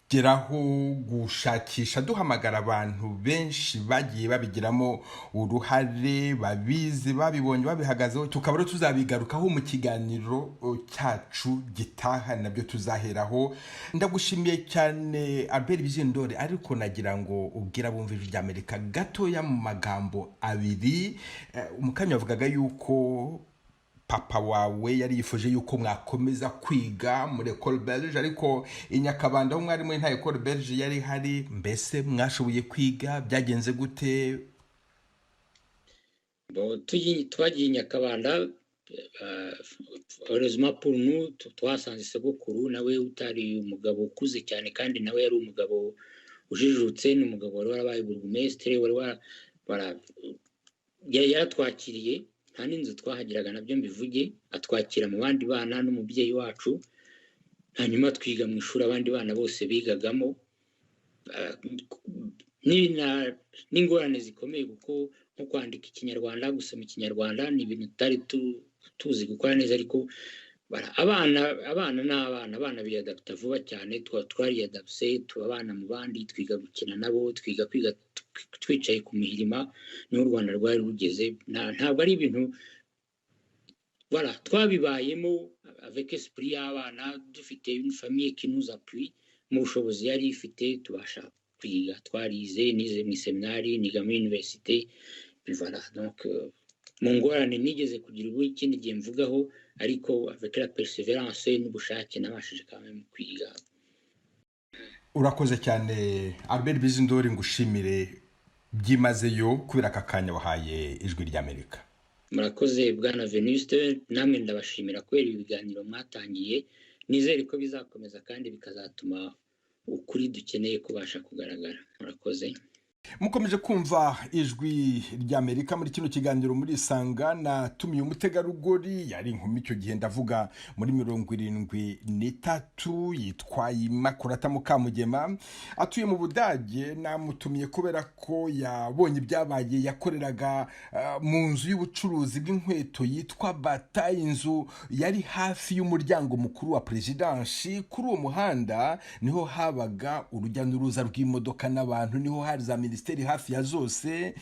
geraho, gushakisha, duhamagara abantu benshi bagiye babigiramo uruhare, babizi, babibonye, babihagazeho, tukaba rero tuzabigarukaho mu kiganiro cyacu gitaha, nabyo tuzaheraho. Ndagushimiye cyane Albert Bizindori, ariko nagira ngo ubwira abumva Ijwi ry'Amerika gatoya mu magambo abiri. Umukanya wavugaga yuko papa wawe yari yifuje yuko mwakomeza kwiga muri École Belge, ariko i Nyakabanda aho mwari muri nta École Belge yari hari. Mbese mwashoboye kwiga, byagenze gute? Twagiye i Nyakabanda, heureusement pour nous twasanze sogokuru nawe utari umugabo ukuze cyane, kandi nawe yari umugabo ujijutse, n'umugabo wari warabaye burugumestre, yaratwakiriye. Nta n'inzu twahagiraga nabyo mbivuge, atwakira mu bandi bana n'umubyeyi wacu, hanyuma twiga mu ishuri abandi bana bose bigagamo. N'ingorane zikomeye kuko nko kwandika Ikinyarwanda, gusoma Ikinyarwanda ni ibintu tutari tuzi gukora neza, ariko abana biyadapta vuba cyane. Twariyadapse, tubabana mu bandi, twiga gukina nabo, twiga kwiga twicaye ku mihirima. Niho u Rwanda rwari rugeze. Ntabwo ari ibintu twabibayemo avec esprit y'abana, dufite une famille qui nous appuie. Mu bushobozi yari ifite tubasha kwiga. Twarize, nize mu seminari, niga muri université. Donc mu ngorane nigeze kugira ubu ikindi gihe mvugaho, ariko avec la persévérance n'ubushake nabashije kandi kwiga. Urakoze cyane Albert Bizindori, ngushimire byimazeyo kubera aka kanya wahaye Ijwi ry'Amerika. Murakoze bwana Venuste, namwe ndabashimira kubera ibiganiro mwatangiye. Nizere ko bizakomeza kandi bikazatuma ukuri dukeneye kubasha kugaragara. Murakoze. Mukomeje kumva Ijwi ry'Amerika muri kino kiganiro muri Isanga. Natumiye umutegarugori, yari inkumi icyo gihe, ndavuga muri 73, yitwa Imakurata Mukamugema, atuye mu Budage. Namutumiye kubera ko yabonye ibyabaye. Yakoreraga mu nzu y'ubucuruzi bw'inkweto yitwa Bata, inzu yari hafi y'umuryango mukuru wa Presidansi. Kuri uwo muhanda niho habaga urujya n'uruza rw'imodoka n'abantu, niho hari za minisiteri hafi ya zose.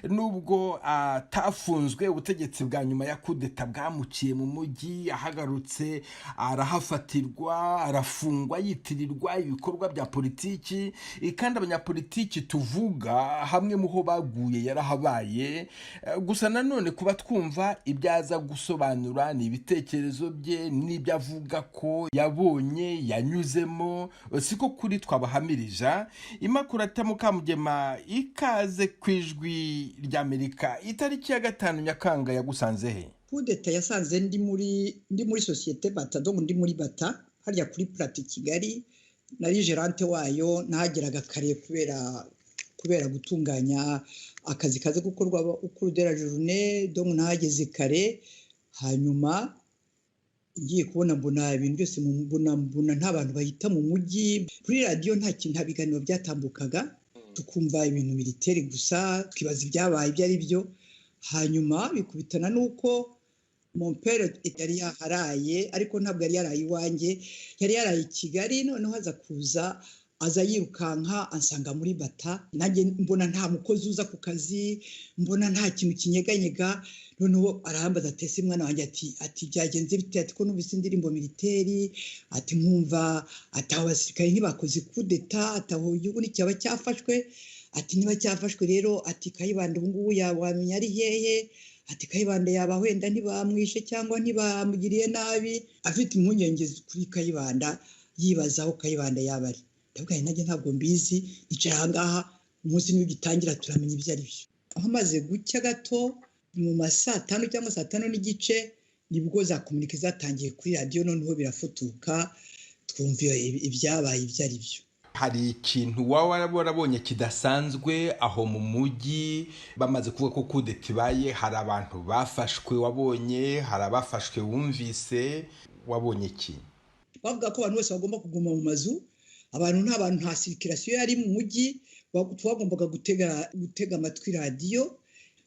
Nubwo atafunzwe, ubutegetsi bwa nyuma ya kudeta bwamuciye mu mujyi, ahagarutse arahafatirwa, arafungwa, yitirirwa ibikorwa bya politiki. Kandi abanyapolitiki tuvuga hamwe muho baguye yarahabaye. Gusa nanone kuba twumva ibyaza gusobanura ni ibitekerezo bye n'ibyo avuga ko yabonye, yanyuzemo, siko kuri twabahamirija. Imakurata Mukamugema, ikaze ku Ijwi ry'Amerika. Itariki ya 5 Nyakanga yagusanze he? Kudeta yasanze ndi muri societe Bata, donc ndi muri Bata harya kuri Plateau Kigali. Nari gerante wayo, nahageraga kare kubera kubera gutunganya akazi kaza gukorwa ukuru de la journée donc nahageze kare, hanyuma ngiye kubona mbona ibintu byose mbona nta bantu bahita mu mujyi. Kuri radiyo nta biganiro byatambukaga, tukumva ibintu militeri gusa, twibaza ibyabaye ibyo ari byo. Hanyuma bikubitana n'uko mon père yari yaharaye, ariko ntabwo yari yaraye iwanjye, yari yaraye i Kigali. Noneho aza kuza, aza yirukanka ansanga muri bata, nanjye mbona nta mukozi uza ku kazi, mbona nta kintu kinyeganyega. Noneho arahambaza ati ese mwana wanjye, ati byagenze bite? Ati ko numvise indirimbo militeri, ati nkumva ati abo basirikare ntibakoze kudeta, ati aho igihugu nticyaba cyafashwe. Ati niba cyafashwe rero, ati Kayibanda ubu ngubu wamenya ari hehe? Ati Kayibanda yaba wenda ntibamwishe cyangwa ntibamugiriye nabi. Afite impungenge kuri Kayibanda, yibaza aho Kayibanda yaba ari. Ndabwira nanjye ntabwo mbizi, nicara aha ngaha, umunsi nigitangira turamenya ibyo ari byo. Aho maze gucya gato mu ma 5 cyangwa 5:15 nibwo za komunike zatangiye kuri radiyo, noneho birafutuka, twumva ibyabaye ibyo ari byo. Hari ikintu waba warabonye kidasanzwe aho mu mujyi bamaze kuvuga ko kudeta ibaye? Hari abantu bafashwe wabonye? Hari abafashwe wumvise? Wabonye iki? Bavuga ko abantu bose bagomba kuguma mu mazu, nta sirikirasiyo yari mu mujyi, twagombaga gutega amatwi radiyo.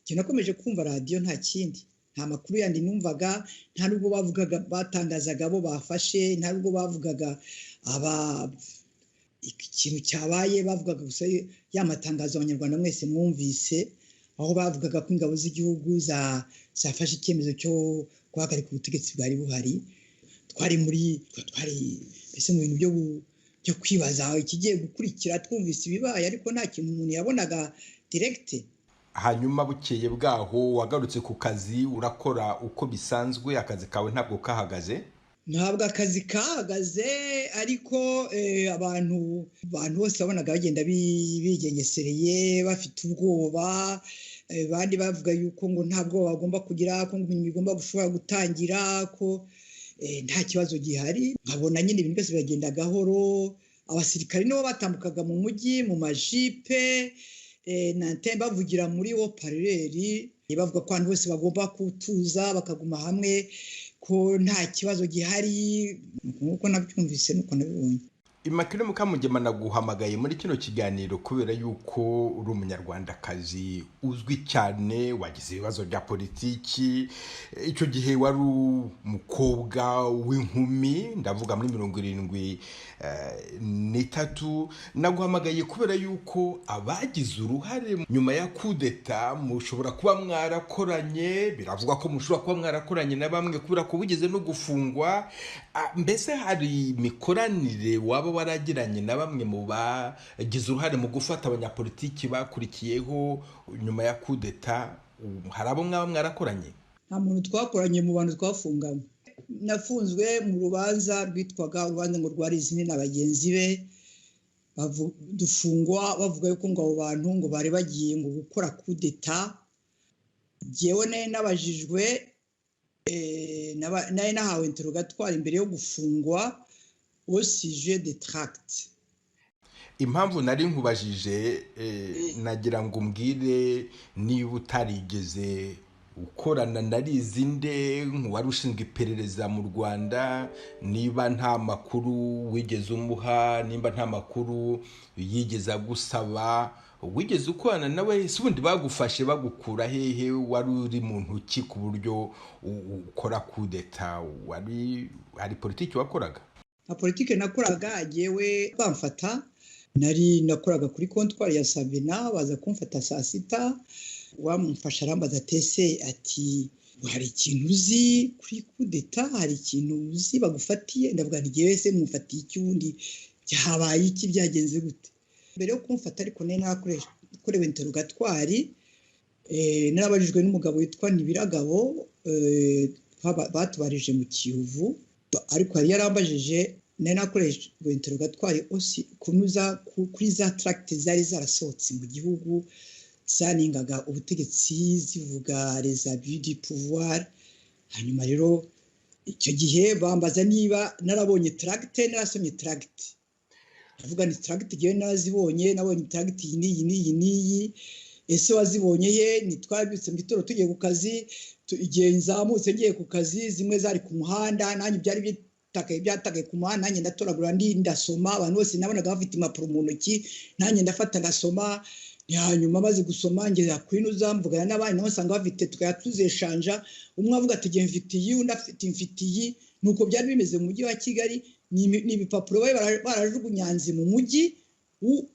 Njye nakomeje kumva radiyo, nta kindi, nta makuru yandi numvaga, nta nubwo bavugaga batangazaga abo bafashe, nta nubwo bavugaga ikintu cyabaye, bavugaga gusa ya matangazo abanyarwanda mwese mwumvise, aho bavugaga ko ingabo z'igihugu zafashe icyemezo cyo guhagarika ubutegetsi bwari buhari. Twari mbese mu bintu byo kwibaza ikigiye gukurikira, twumvise ibibaye, ariko nta kintu umuntu yabonaga direkite. Hanyuma bukeye bwaho wagarutse ku kazi, urakora uko bisanzwe, akazi kawe ntabwo kahagaze? Ntabwo akazi kahagaze, ariko abantu bose babonaga bagenda bigengesereye, bafite ubwoba. Bandi bavuga yuko ngo nta bwoba bagomba kugira, ko ibintu bigomba gushobora gutangira, ko nta kibazo gihari. Nkabona nyine ibintu byose biragenda gahoro. Abasirikare nibo batambukaga mu mujyi mu majipe, bavugira muri parleri, bavuga ko abantu bose bagomba kutuza bakaguma hamwe, ko nta kibazo gihari. Nk'uko nabyumvise nuko nabibonye. Immaculée Mukamugema naguhamagaye muri kino kiganiro kubera yuko uri umunyarwandakazi uzwi cyane, wagize ibibazo bya politiki. Icyo gihe wari umukobwa w'inkumi, ndavuga muri 73. Naguhamagaye kubera yuko abagize uruhare nyuma ya kudeta mushobora kuba mwarakoranye, biravuga ko mushobora kuba mwarakoranye na bamwe kubera ko bugeze no gufungwa. Mbese hari imikoranire waba waragiranye na bamwe mu bagize uruhare mu gufata abanyapolitiki bakurikiyeho nyuma ya kudeta? Hari abo mwaba mwarakoranye? Nta muntu twakoranye mu bantu twafunganye. Nafunzwe mu rubanza rwitwaga urubanza ngo rwari izindi na bagenzi be, dufungwa bavuga yuko ngo abo bantu ngo bari bagiye ngo gukora kudeta. Jyewe nayo nabajijwe, nayo nahawe interrogatoire imbere yo gufungwa au sujet de tract. Impamvu nari nkubajije, nagira ngo umbwire niba utarigeze ukorana na Rizinde wari ushinzwe iperereza mu Rwanda, niba nta makuru wigeze umuha, nimba nta makuru yigeze agusaba, wigeze ukorana nawe? Si ubundi bagufashe bagukura hehe? Wari uri mu ntoki ku buryo ukora kudeta? Hari politiki wakoraga? Na politiki nakoraga, yewe bamfata, nakoraga kuri kontwari ya Sabina, baza kumfata saa 6. Wamufasha arambaza tese ati hari ikintu uzi kuri kudeta, hari ikintu uzi bagufatiye? Ndavuga nti yewe se mufatiye iki, ubundi habaye iki, byagenze gute? Mbere yo kumfata ariko nari nakorewe interrogatoire, narabajijwe n'umugabo witwa Nibiragabo, batubarije mu Kiyovu, ariko yari yarambajije, nari nakoreshwe interrogatoire aussi kunuza kuri za tract zari zarasohotse mu gihugu zaningaga ubutegetsi, zivuga les abus du pouvoir. Hanyuma rero icyo gihe bambaza niba narabonye tract, narasomye tract. ndavuga ni tragiti ngewe narazibonye, nabonye tragiti iyi n'iyi n'iyi n'iyi, ese wazibonye he? Ntitwabyutse mu gitondo tugiye ku kazi, igihe nzamutse ngiye ku kazi zimwe zari ku muhanda, nanjye byari byatakaye ku muhanda, nanjye ndatoragura ndasoma, abantu bose nabonaga bafite impapuro mu ntoki, nanjye ndafata ngasoma, hanyuma maze gusoma ngera kwinuza mvugana n'abandi nabo usanga bafite, tukaya tuzeshanja, umwe avuga ati ngiye mfite iyi, undi afite mfite iyi. Nuko byari bimeze mu mujyi wa Kigali, ni ibipapuro barajugunyanze mu mujyi,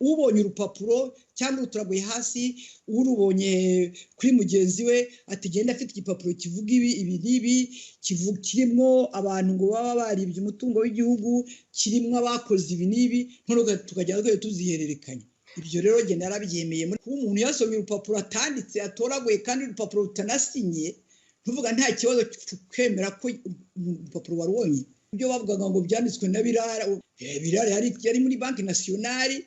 ubonye urupapuro cyangwa uruturaguye hasi, urubonye kuri mugenzi we ati genda afite igipapuro kivuga ibi n'ibi, kirimo abantu ngo baba baribye umutungo w'igihugu, kirimo abakoze ibi n'ibi, none tukajya tuzihererekanya. Ibyo rero genda narabyemeye. Kuba umuntu yasomye urupapuro atanditse atoraguye kandi urupapuro rutanasinye, tuvuga nta kibazo kwemera ko urupapuro warubonye. Ibyo bavugaga ngo byanditswe na Birara yari muri Banki Nationale,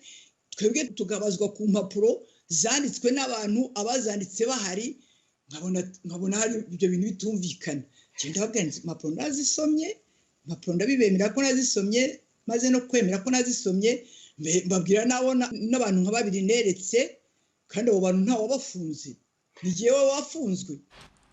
twebwe tugabazwa ku mpapuro zanditswe n'abantu, abazanditse bahari, nkabona hari ibyo bintu bitumvikana. Genda bavuga nti impapuro nazisomye, impapuro ndabibemera ko nazisomye, maze no kwemera ko nazisomye, mbabwira n'abantu nka babiri neretse, kandi abo bantu ntawe wabafunze, ni jyewe wafunzwe.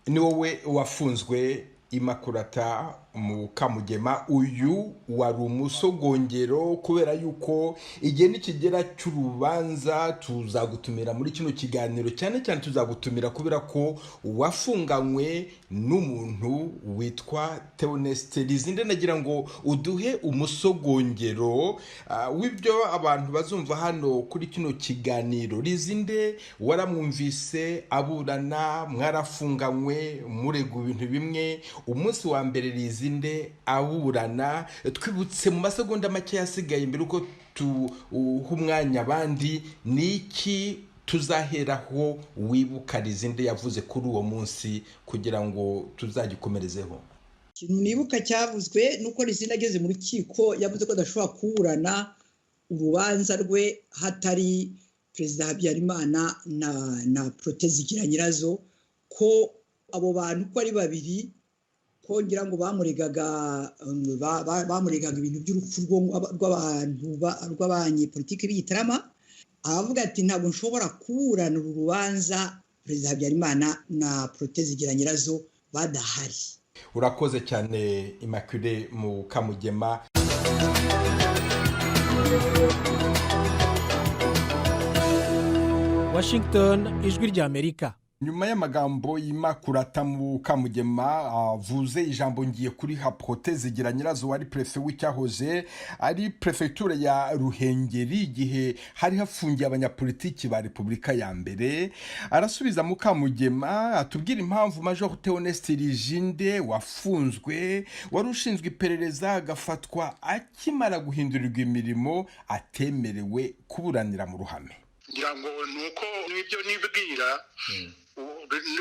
Ni wowe wafunzwe Imakurata Mukamugema. Uyu wari umusogongero, kubera yuko igihe nikigera cy'urubanza tuzagutumira muri kino kiganiro, cyane cyane tuzagutumira kubera ko wafunganywe n'umuntu witwa Theoneste Lizinde. Nagira ngo uduhe umusogongero w'ibyo abantu bazumva hano kuri kino kiganiro. Lizinde waramwumvise aburana, mwarafunganywe murega ibintu bimwe. Umunsi wa mbere Lizinde aburana, twibutse mu masegonda make yasigaye mbere uko tuha umwanya abandi, niki tuzaheraho wibuka Lizinde yavuze kuri uwo munsi kugira ngo tuzagikomerezeho? Ikintu nibuka cyavuzwe nuko Lizinde ageze mu rukiko yavuze ko adashobora kuburana urubanza rwe hatari Perezida Habyarimana na Protezi Giranyirazo, ko abo bantu ko ari babiri, ko ngira ngo bamuregaga ibintu by'urupfu rw'abanyepolitiki b'igitarama. Avuga ati ntabwo nshobora kuburana uru rubanza Perezida Habyarimana na Protezi Giranyirazo badahari. Urakoze cyane Immaculée Mukamugema. Washington, Ijwi ry'Amerika. Nyuma y'amagambo y'Immaculée Mukamugema avuze ijambo ngiye kuri Protezi Giranyirazo wari prefe w'icyahoze ari prefecture ya Ruhengeri igihe hari hafungiye abanyapolitiki ba Repubulika ya mbere. Arasubiza Mukamugema atubwira impamvu Major Theoneste Lizinde wafunzwe, wari ushinzwe iperereza, agafatwa akimara guhindurirwa imirimo, atemerewe kuburanira mu ruhame. ngira ngo nuko nibyo nibwira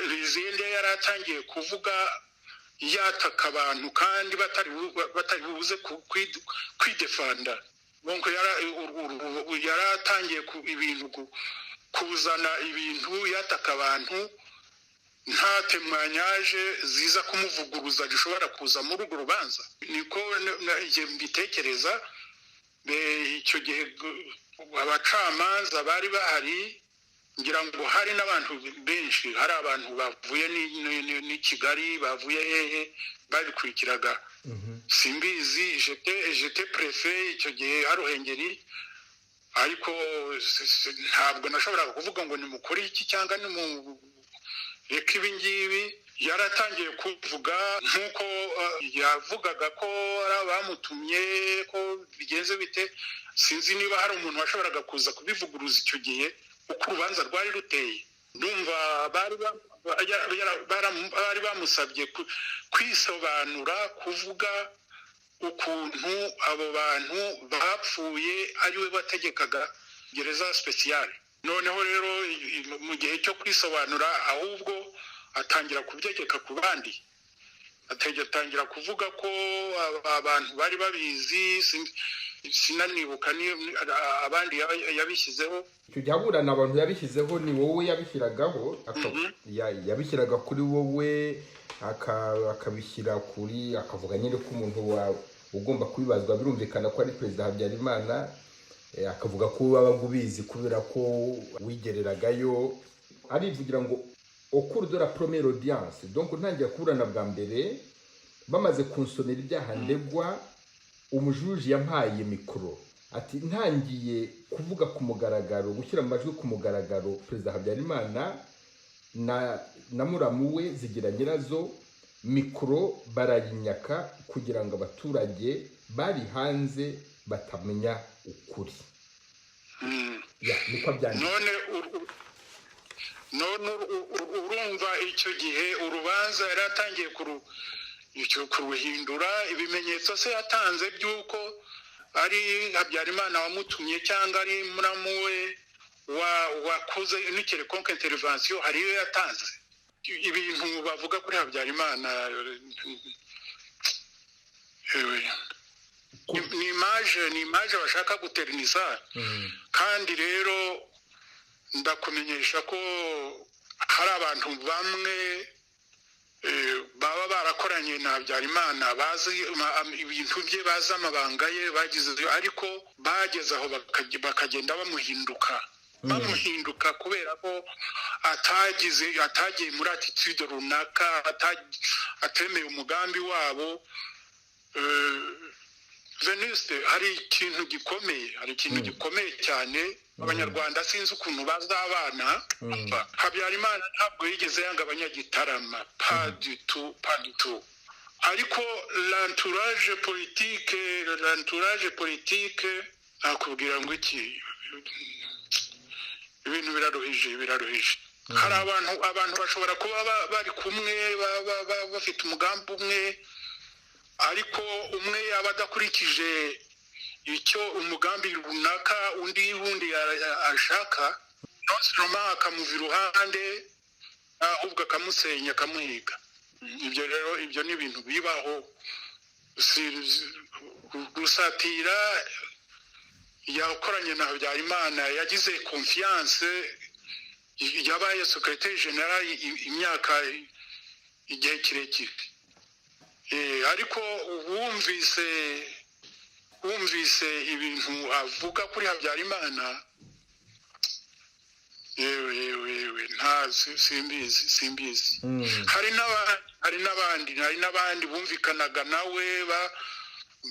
Lizinde yaratangiye kuvuga yataka abantu kandi batari buze kwidefanda. Donc yaratangiye ibintu kuzana ibintu yataka abantu nta temwanyaje ziza kumuvuguruza gishobora kuza muri urwo rubanza. Niko mbitekereza. Icyo gihe abacamanza bari bahari, ngira ngo hari n'abantu benshi, hari abantu bavuye ni Kigali, bavuye hehe babikurikiraga. Simbizi, j'étais préfet icyo gihe Ruhengeri, ariko ntabwo nashobora kuvuga ngo ni mukuri iki cyangwa ni mu reka ibi ngibi. Yaratangiye kuvuga nkuko yavugaga ko bamutumye ko bigenze bite. Sinzi niba hari umuntu washoboraga kuza kubivuguruza icyo gihe uko urubanza rwari ruteye. Ndumva bari bamusabye kwisobanura, kuvuga ukuntu abo bantu bapfuye ariwe bategekaga gereza speciale. Noneho rero mu gihe cyo kwisobanura ahubwo atangira kubyegeka ku bandi, atangira kuvuga ko abantu bari babizi. Sinanibuka ni abandi yabishyizeho. Icyo gihaburana abantu yabishyizeho ni wowe yabishyiragaho, yabishyiraga kuri wowe, akabishyira kuri, akavuga nyine ko umuntu ugomba kubibazwa birumvikana ko ari Perezida Habyarimana. akavuga ko wabaga ubizi kubera ko wigereragayo, arivugira ngo au cours de la première audience, donc ntangiye kuburana bwa mbere bamaze kunsomera ibyaha ndegwa, umujuji yampaye mikoro ati ntangiye kuvuga ku mugaragaro, gushyira mu majwi ku mugaragaro Perezida Habyarimana na muramu we Zigira Nyirazo, mikoro barayinyaka kugira ngo abaturage bari hanze batamenya ukuri. Niko byanditse. none urumva icyo gihe urubanza yaratangiye kuruhindura, ibimenyetso se yatanze by'uko ari Habyarimana wamutumye cyangwa ari muramu we wakoze inikere contre intervention, hariyo yatanze ibintu bavuga kuri Habyarimana. Ni image bashaka guterniza. Kandi rero ndakumenyesha ko hari abantu bamwe baba barakoranye na Habyarimana, bazi ibintu bye, bazi amabanga ye, bagize, ariko bageze aho bakagenda bamuhinduka kubera ko atagiye muri attitude runaka, atemeye umugambi wabo. Venuste, hari ikintu gikomeye cyane. Abanyarwanda sinzi ukuntu bazabana. Habyarimana ntabwo yigeze yanga abanyagitarama, pas du tout. Ariko l'entourage politique nakubwira ngo iki, ibintu biraruhije. Hari abantu bashobora kuba bari kumwe, bafite umugambi umwe, ariko umwe yaba adakurikije icyo umugambi runaka wundi ashaka, nonsoma akamuva iruhande, ahubwo akamusenya, akamuhiga. Ibyo ni ibintu bibaho. Gusatira yakoranye na Habyarimana, yagize confiance, yabaye secrétaire général imyaka igihe kirekire. Ariko wumvise ibintu avuga kuri Habyarimana, yewe simbizi. Hari n'abandi bumvikanaga nawe,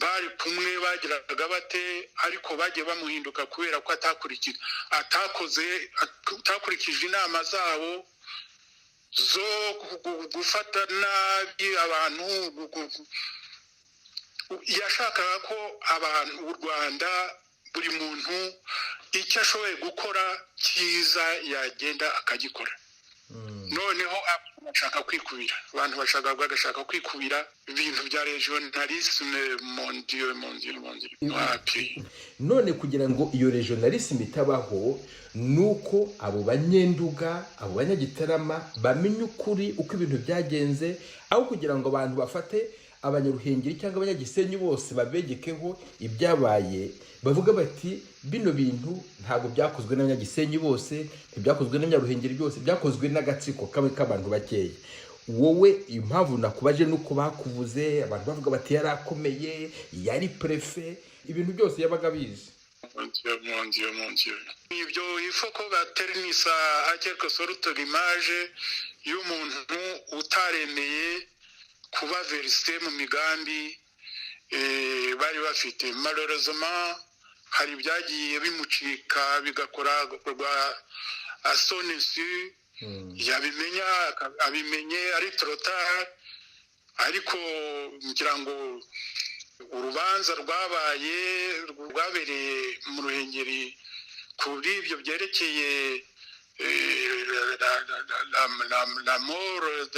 bari kumwe, bagiraga bate, ariko bagiye bamuhinduka kubera ko atakurikije inama zabo zo gufata nabi abantu. Yashakaga ko u Rwanda, buri muntu icyo ashoboye gukora cyiza yagenda akagikora. Noneho bashaka kwikubira ibintu bya regionalisme. Mon Dieu. None kugira ngo iyo regionalisme itabaho, nuko abo banyenduga, abo banyagitarama bamenye ukuri uko ibintu byagenze, aho kugira ngo abantu bafate abanyaruhengeri cyangwa abanyagisenyi bose babegekeho ibyabaye, bavuga bati bino bintu ntabwo byakozwe n'abanyagisenyi bose, ntibyakozwe n'abanyaruhengeri byose, byakozwe n'agatsiko kamwe k'abantu bakeya. Wowe impamvu nakubaje nuko bakuvuze, abantu bavuga bati yarakomeye, yari prefe, ibintu byose yabaga bizi. Mon Dieu. Ibyo ifoko baternisa a quelque sorte l'image y'umuntu utaremeye kuba versé mu migambi bari bafite. Malheureusement hari byagiye bimucika, bigakorwa asonesi, abimenye ari trop tard. Ariko ngira ngo urubanza rwabereye mu Ruhengeri kuri ibyo byerekeye la mort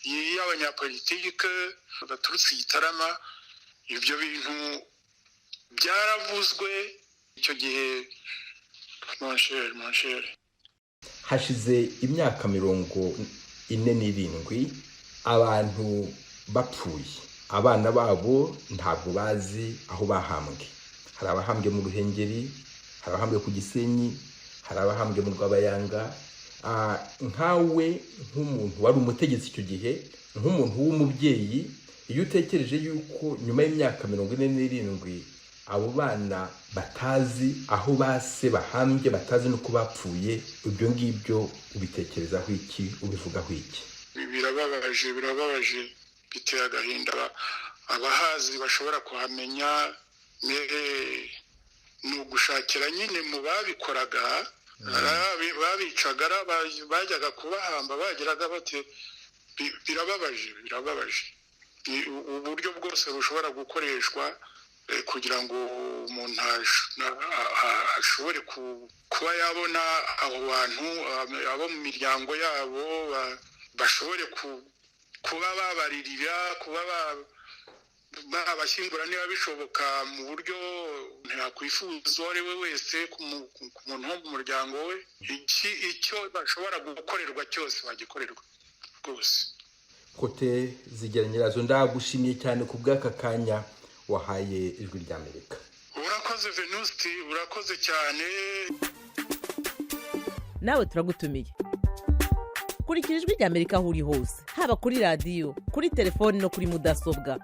y'abanyapolitike baturutse Gitarama, ibyo bintu byaravuzwe icyo gihe. Mon cher, hashize imyaka 47 abantu bapfuye, abana babo ntabwo bazi aho bahambwe. Hari abahambwe mu Ruhengeri, hari abahambwe ku Gisenyi, hari abahambwe mu Rwabayanga. Nkawe nk'umuntu wari umutegetsi icyo gihe, nk'umuntu w'umubyeyi, iyo utekereje yuko nyuma y'imyaka 47 abo bana batazi aho base bahambye, batazi no kubapfuye, ibyo ngibyo ubitekerezaho iki, ubivugaho iki? Birababaje biteye agahinda. Abahazi bashobora kuhamenya, ni ugushakira nyine mu babikoraga, babicaga bajyaga kubahamba, bagiraga bati birababaje. Uburyo bwose bushobora gukoreshwa kugira ngo umuntu ashobore kuba yabona abo bantu, abo mu miryango yabo bashobore kuba babaririra, kuba babashyingura niba bishoboka mu buryo ntakwifuza uwo ari we wese ku muntu wo mu muryango we. Icyo bashobora gukorerwa cyose bagikorerwa rwose. Kote Zigera Nyirazo, ndagushimiye cyane ku bw'aka kanya wahaye Ijwi ry'Amerika. Urakoze Venuste, urakoze cyane. Nawe turagutumiye. Kurikira Ijwi ry'Amerika aho uri hose, haba kuri radiyo, kuri telefoni no kuri mudasobwa.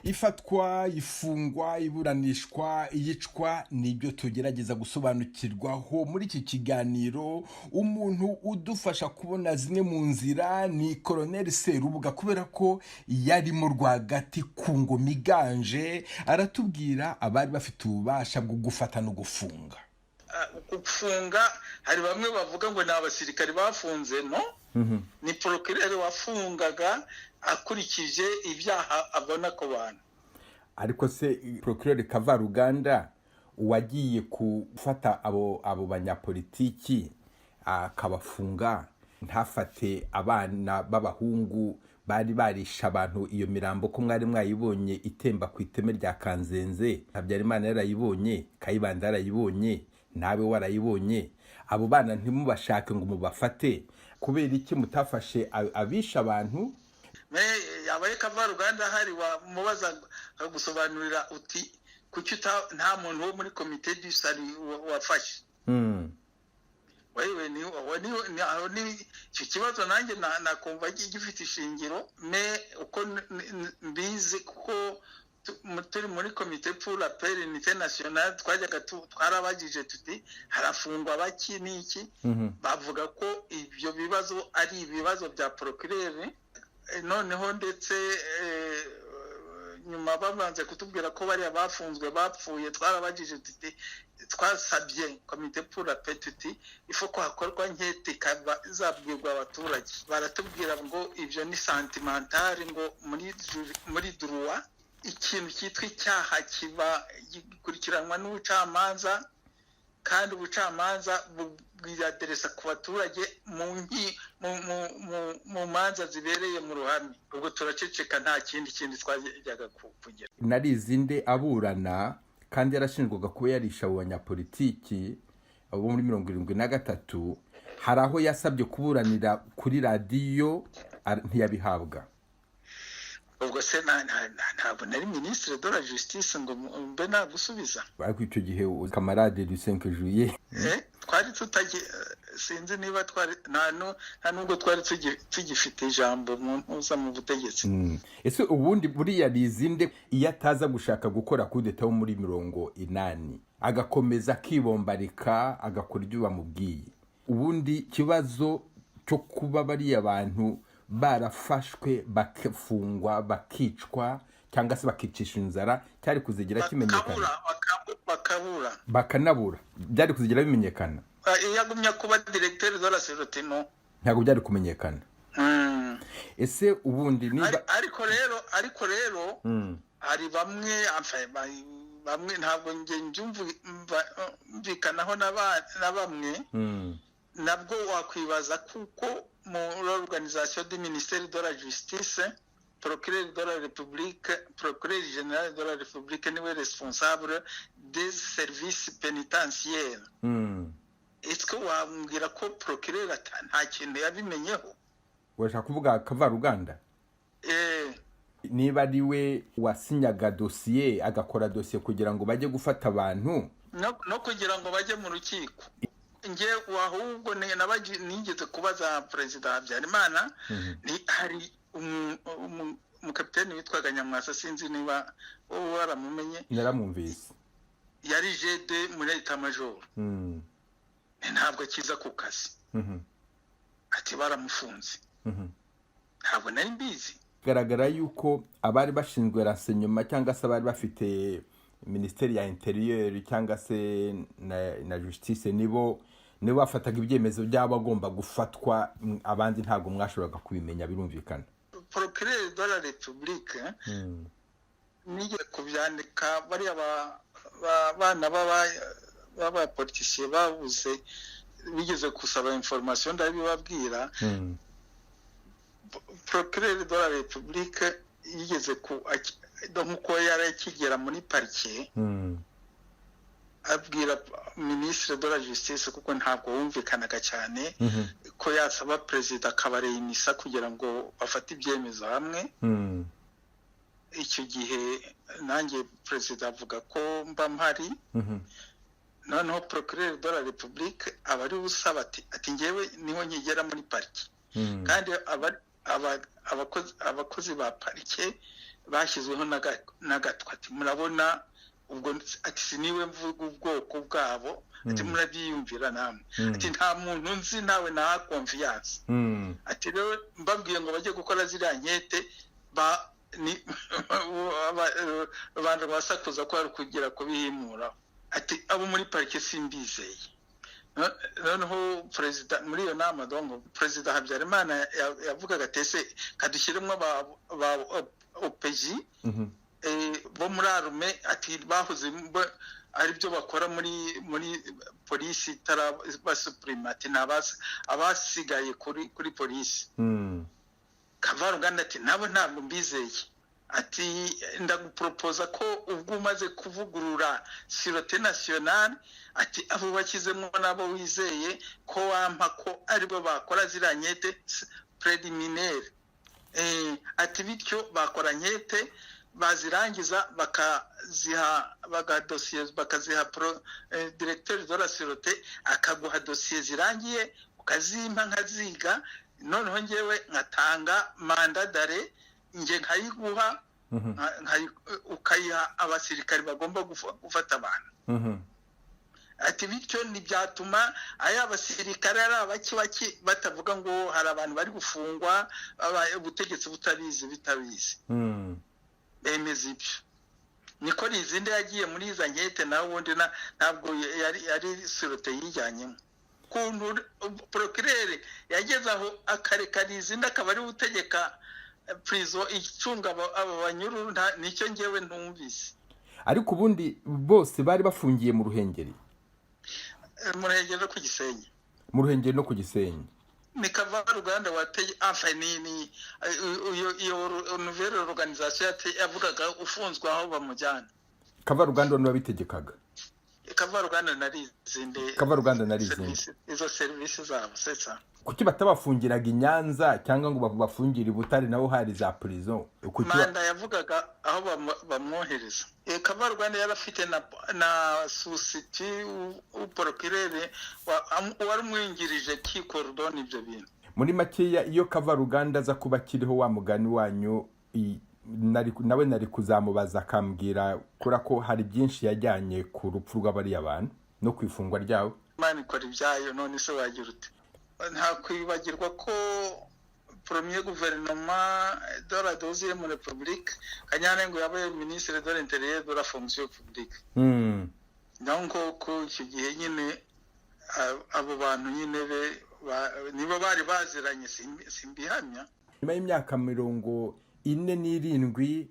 Ifatwa, ifungwa, iburanishwa, iyicwa nibyo tugerageza gusobanukirwaho muri iki kiganiro. Umuntu udufasha kubona zimwe mu nzira ni Colonel Serubuga, kubera ko yarimo rwagati ku ngoma iganje. Aratubwira abari bafite ububasha bwo gufata no gufunga. Gufunga, hari bamwe bavuga ngo ni abasirikari bafunze, no? Ni procureur wafungaga akurikije ibyaha abona ko bantu. Ariko se procureur Kavaruganda wagiye gufata abo banyapolitiki akabafunga, ntafate abana b'abahungu bari barisha abantu iyo mirambo ko mwari mwayibonye itemba ku iteme rya Kanzenze, Habyarimana yarayibonye, Kayibanda yarayibonye, nawe warayibonye. Abo bana ntimubashake ngo mubafate, kubera iki mutafashe abisha abantu? Yabaye Kavaruganda hari wamubaza gusobanurira uti kuki nta muntu wo muri komite d'usari wafashe. Wewe ni icyo kibazo nanjye nakumva gifite ishingiro, uko mbizi kuko turi muri komite pour la paix et l'unité nationale twajyaga twarabagije tuti harafungwa baki n'iki, bavuga ko ibyo bibazo ari ibibazo bya procureur. Noneho ndetse nyuma babanze kutubwira ko bari abafunzwe bapfuye, twarabagije tuti twasabye komite pour la paix tuti ifo ko hakorwa nkete zabwirwa abaturage. Baratubwira ngo ibyo ni sentimental, ngo muri droit ikintu cyitwa icyaha kiba gikurikiranwa n'ubucamanza, kandi ubucamanza bwiyaderesa ku baturage mu manza zibereye mu ruhame. Ubwo turaceceka, nta kindi twajyaga kugira. Narizinde aburana kandi yarashinjwaga kuba yarisha abo banyapolitiki abo muri 73. Hari aho yasabye kuburanira kuri radiyo ntiyabihabwa. Ubwo se ntabwo nari ministre de la justice ngo mbe nagusubiza. Ariko icyo gihe camarade du 5 juillet twari sinzi niba twari nta nubwo twari tugifite ijambo mu mpuza mu butegetsi. Ese ubundi buriya Rizinde iyo ataza gushaka gukora kudeta wo muri 80 agakomeza kibombarika agakora ibyo bamubwiye, ubundi kibazo cyo kuba bari abantu barafashwe bakafungwa bakicwa cyangwa se bakicisha inzara cyari kuzigira kimenyekana, bakanabura byari kuzigira bimenyekana. Yagumya kuba directeur de la Serotino ntabwo byari kumenyekana. Ese ubundi niba ariko rero hari bamwe ntabwo nge mbyumvikanaho na bamwe, nabwo wakwibaza kuko muri organisation du ministère de la justice, procureur de la République, procureur général de la République niwe responsable des services pénitentiaires. Est-ce que wambwira ko procureur nta kintu yabimenyeho? Washaka kuvuga Kavaruganda? Niba ariwe wasinyaga dossier agakora dossier kugira ngo bajye gufata abantu no kugira ngo bajye mu rukiko. Nge ahubwo nigeze kubaza Perezida Habyarimana, hari umukapiteni witwaga Nyamwasa, sinzi niba wowe waramumenye. Naramwumvise. Yari jede muri leta majoro. Ntabwo akiza ku kazi. Ati baramufunze. Ntabwo nari mbizi. Garagara yuko abari bashinzwe renseignement cyangwa se abari bafite Ministeri ya Interieur cyangwa se na Justice nibo bafataga ibyemezo byabo agomba gufatwa, abandi ntabwo mwashoboraga kubimenya, birumvikana. Procureur de la République nigeze kubyandika bari abana baba politiciens babuze bigeze kusaba information ndabibabwira. Procureur de la République yigeze nkuko yari akigera muri parike abwira Ministre de la Justice, kuko ntabwo wumvikanaga cyane, ko yasaba perezida akabareyimisa kugira ngo bafate ibyemezo hamwe. Icyo gihe nanjye perezida avuga ko mba mpari. Noneho Procureur de la République aba ari usaba ati ngewe niho nkigera muri parike, kandi abakozi ba parike bashyizweho n'agatwa ati murabona ubwo, ati siniwe mvuga ubwoko bwabo, ati murabyiyumvira namwe, ati nta muntu nzi nawe na confiance. Ati rero mbabwiye ngo bajye gukora ziriya nkete abantu basakuza ko ari kugira kubihimura. Ati abo muri parike simbizeye. Noneho perezida muri iyo nama dongo, perezida Habyarimana yavugaga tese kadushyiremo ba OPG bo muri arume, ati bahuze ari byo bakora muri polisi basupremati abasigaye kuri polisi. Kavaruganda ati nabo ntabwo mbizeye. Ati ndagupropoza ko ubwo umaze kuvugurura sûreté nationale, ati abo bakizemo nabo wizeye ko wampa ko aribo bakora ziriya nkete préliminaire. Ati bityo bakora nkete bazirangiza bakaziha dosiye bakaziha directeur de la sûreté, akaguha dosiye zirangiye ukazimpa nkaziga, noneho ngewe nkatanga mandat d'arrêt nge nkayiguha ukayiha abasirikari bagomba gufata abantu. Ati bityo ntibyatuma abasirikare ari abaki batavuga ngo hari abantu bari gufungwa ubutegetsi bitabizi. Bemeza ibyo. Niko Rizinde yagiye muri iza nkete, nawe ubundi ntabwo yari sûreté yijyanyemo. Kuntu procureur yageze aho akareka Rizinde akaba ari utegeka prison icunga aba banyururu, nicyo ngewe ntumvise. Ariko ubundi bose bari bafungiye mu Ruhengeri. Mu Ruhengeri no ku Gisenyi. Mu Ruhengeri no ku Gisenyi. Ni Kavaruganda wateye afanini iyo nouvelle organisation yavugaga ufunzwe aho bamujyana. Kavaruganda no babitegekaga. Kavaruganda narizinde. Kavaruganda narizinde. Izo services zabo setsa. Kuki batabafungiraga i Nyanza cyangwa ngo bafungire i Butare naho hari za prison? Manda yavugaga aho bamwohereza. Kavaruganda yarafite na susiti procureur wari mwingirije ki cordon ibyo bintu. Muri makeya iyo Kavaruganda aza kuba kiriho wa mugani wanyu nawe nari kuzamubaza akambwira kura ko hari byinshi yajyanye ku rupfu rw'abari abantu no kwifungwa ryawo. Imana ikora ibyayo, none se wagira ute? Nta kwibagirwa ko premier gouvernement de la deuxième république Kanyanengo yabaye ministre de l'intérieur de la fonction publique. Donc ko icyo gihe nyine abo bantu nyine nibo bari baziranye simbihamya. Nyuma y'imyaka 47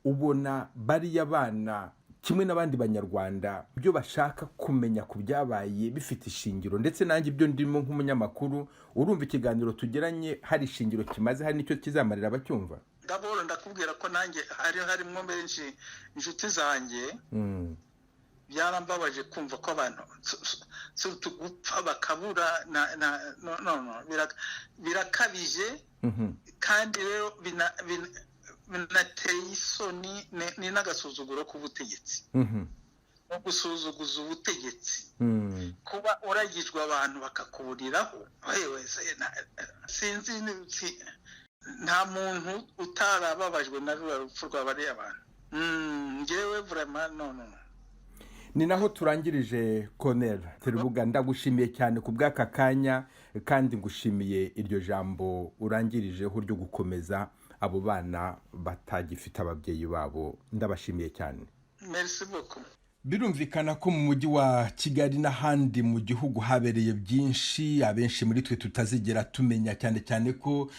ubona bari abana kimwe n'abandi banyarwanda byo bashaka kumenya ku byabaye bifite ishingiro, ndetse nanjye ibyo ndimo nk'umunyamakuru urumva ikiganiro tugeranye hari ishingiro kimaze, hari nicyo kizamarira abacyumva. Ndabona ndakubwira ko nanjye harimo benshi inshuti zanjye byarambabaje kumva ko abantu gupfa bakabura birakabije, kandi rero binateye isoni ni n'agasuzuguro k'ubutegetsi. No gusuzuguza ubutegetsi, kuba uragijwe abantu bakakuburiraho, sinzi nta muntu utarababajwe na ruriya rupfu rwa bariya bantu. Ngewe vraiment no. Ni naho turangirije Colonel Teribuga, ndagushimiye cyane ku bw'aka kanya kandi ngushimiye iryo jambo urangirijeho ryo gukomeza abo bana batagifite ababyeyi babo, ndabashimiye cyane. Merci beaucoup. Birumvikana ko mu mujyi wa Kigali n'ahandi mu gihugu habereye byinshi abenshi muri twe tutazigera tumenya, cyane cyane ko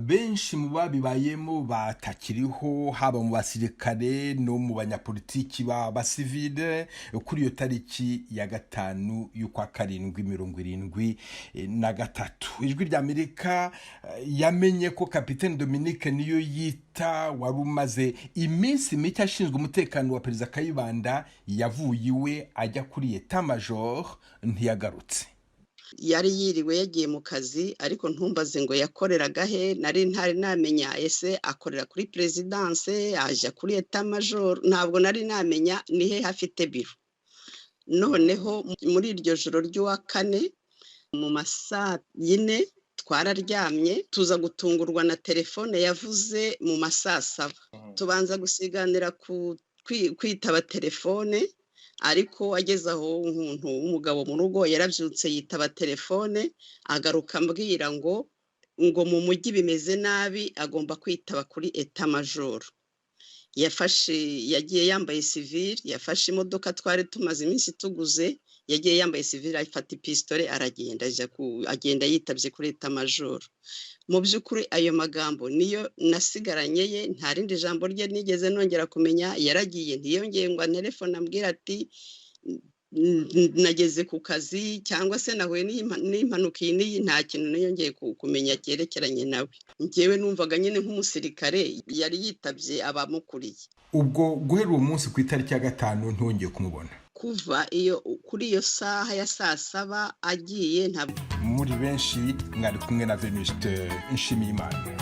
benshi mu babibayemo batakiriho, haba mu basirikare no mu banyapolitiki b'abasivile. Kuri iyo tariki ya 5 y'ukwa 7/73 ijwi ry'Amerika yamenye ko Kapiteni Dominique Niyoyita wari umaze iminsi mike ashinzwe umutekano wa Perezida Kayibanda yavuye iwe ajya kuri Etat Major ntiyagarutse. Yari yiriwe yagiye mu kazi, ariko ntumbaze ngo yakoreraga he, nari ntari namenya ese akorera kuri presidence aje kuri Etat Major, ntabwo nari namenya ni he hafite biro. Noneho muri iryo joro ry'uwa 4 mu masaa 4 twararyamye, tuza gutungurwa na telefone yavuze mu masaa 7. Tubanza gusiganira kwitaba telefone, ariko ageze aho umuntu w'umugabo mu rugo yarabyutse yitaba telefone, agaruka ambwira ngo mu mujyi bimeze nabi, agomba kwitaba kuri Etat Major. Yagiye yambaye civil, yafashe imodoka twari tumaze iminsi tuguze, yagiye yambaye civil, afata pistole agenda yitabye kuri Etat Major. Mu by'ukuri ayo magambo niyo nasigaranye ye, nta rindi jambo rye nigeze nongera kumenya. Yaragiye, ntiyongeye ngo telefone ambwira ati nageze ku kazi cyangwa se nahuye n'impanuka iyi, nta kintu niyongeye kumenya cyerekeranye nawe. Njyewe numvaga nyine nk'umusirikare yari yitabye abamukuriye. Ubwo guhera uwo munsi ku itariki ya 5 ntongeye kumubona. Kuva kuri iyo saha ya saa 7 agiye, ntabwo muri benshi mwari kumwe na Venuste Nshimiyimana.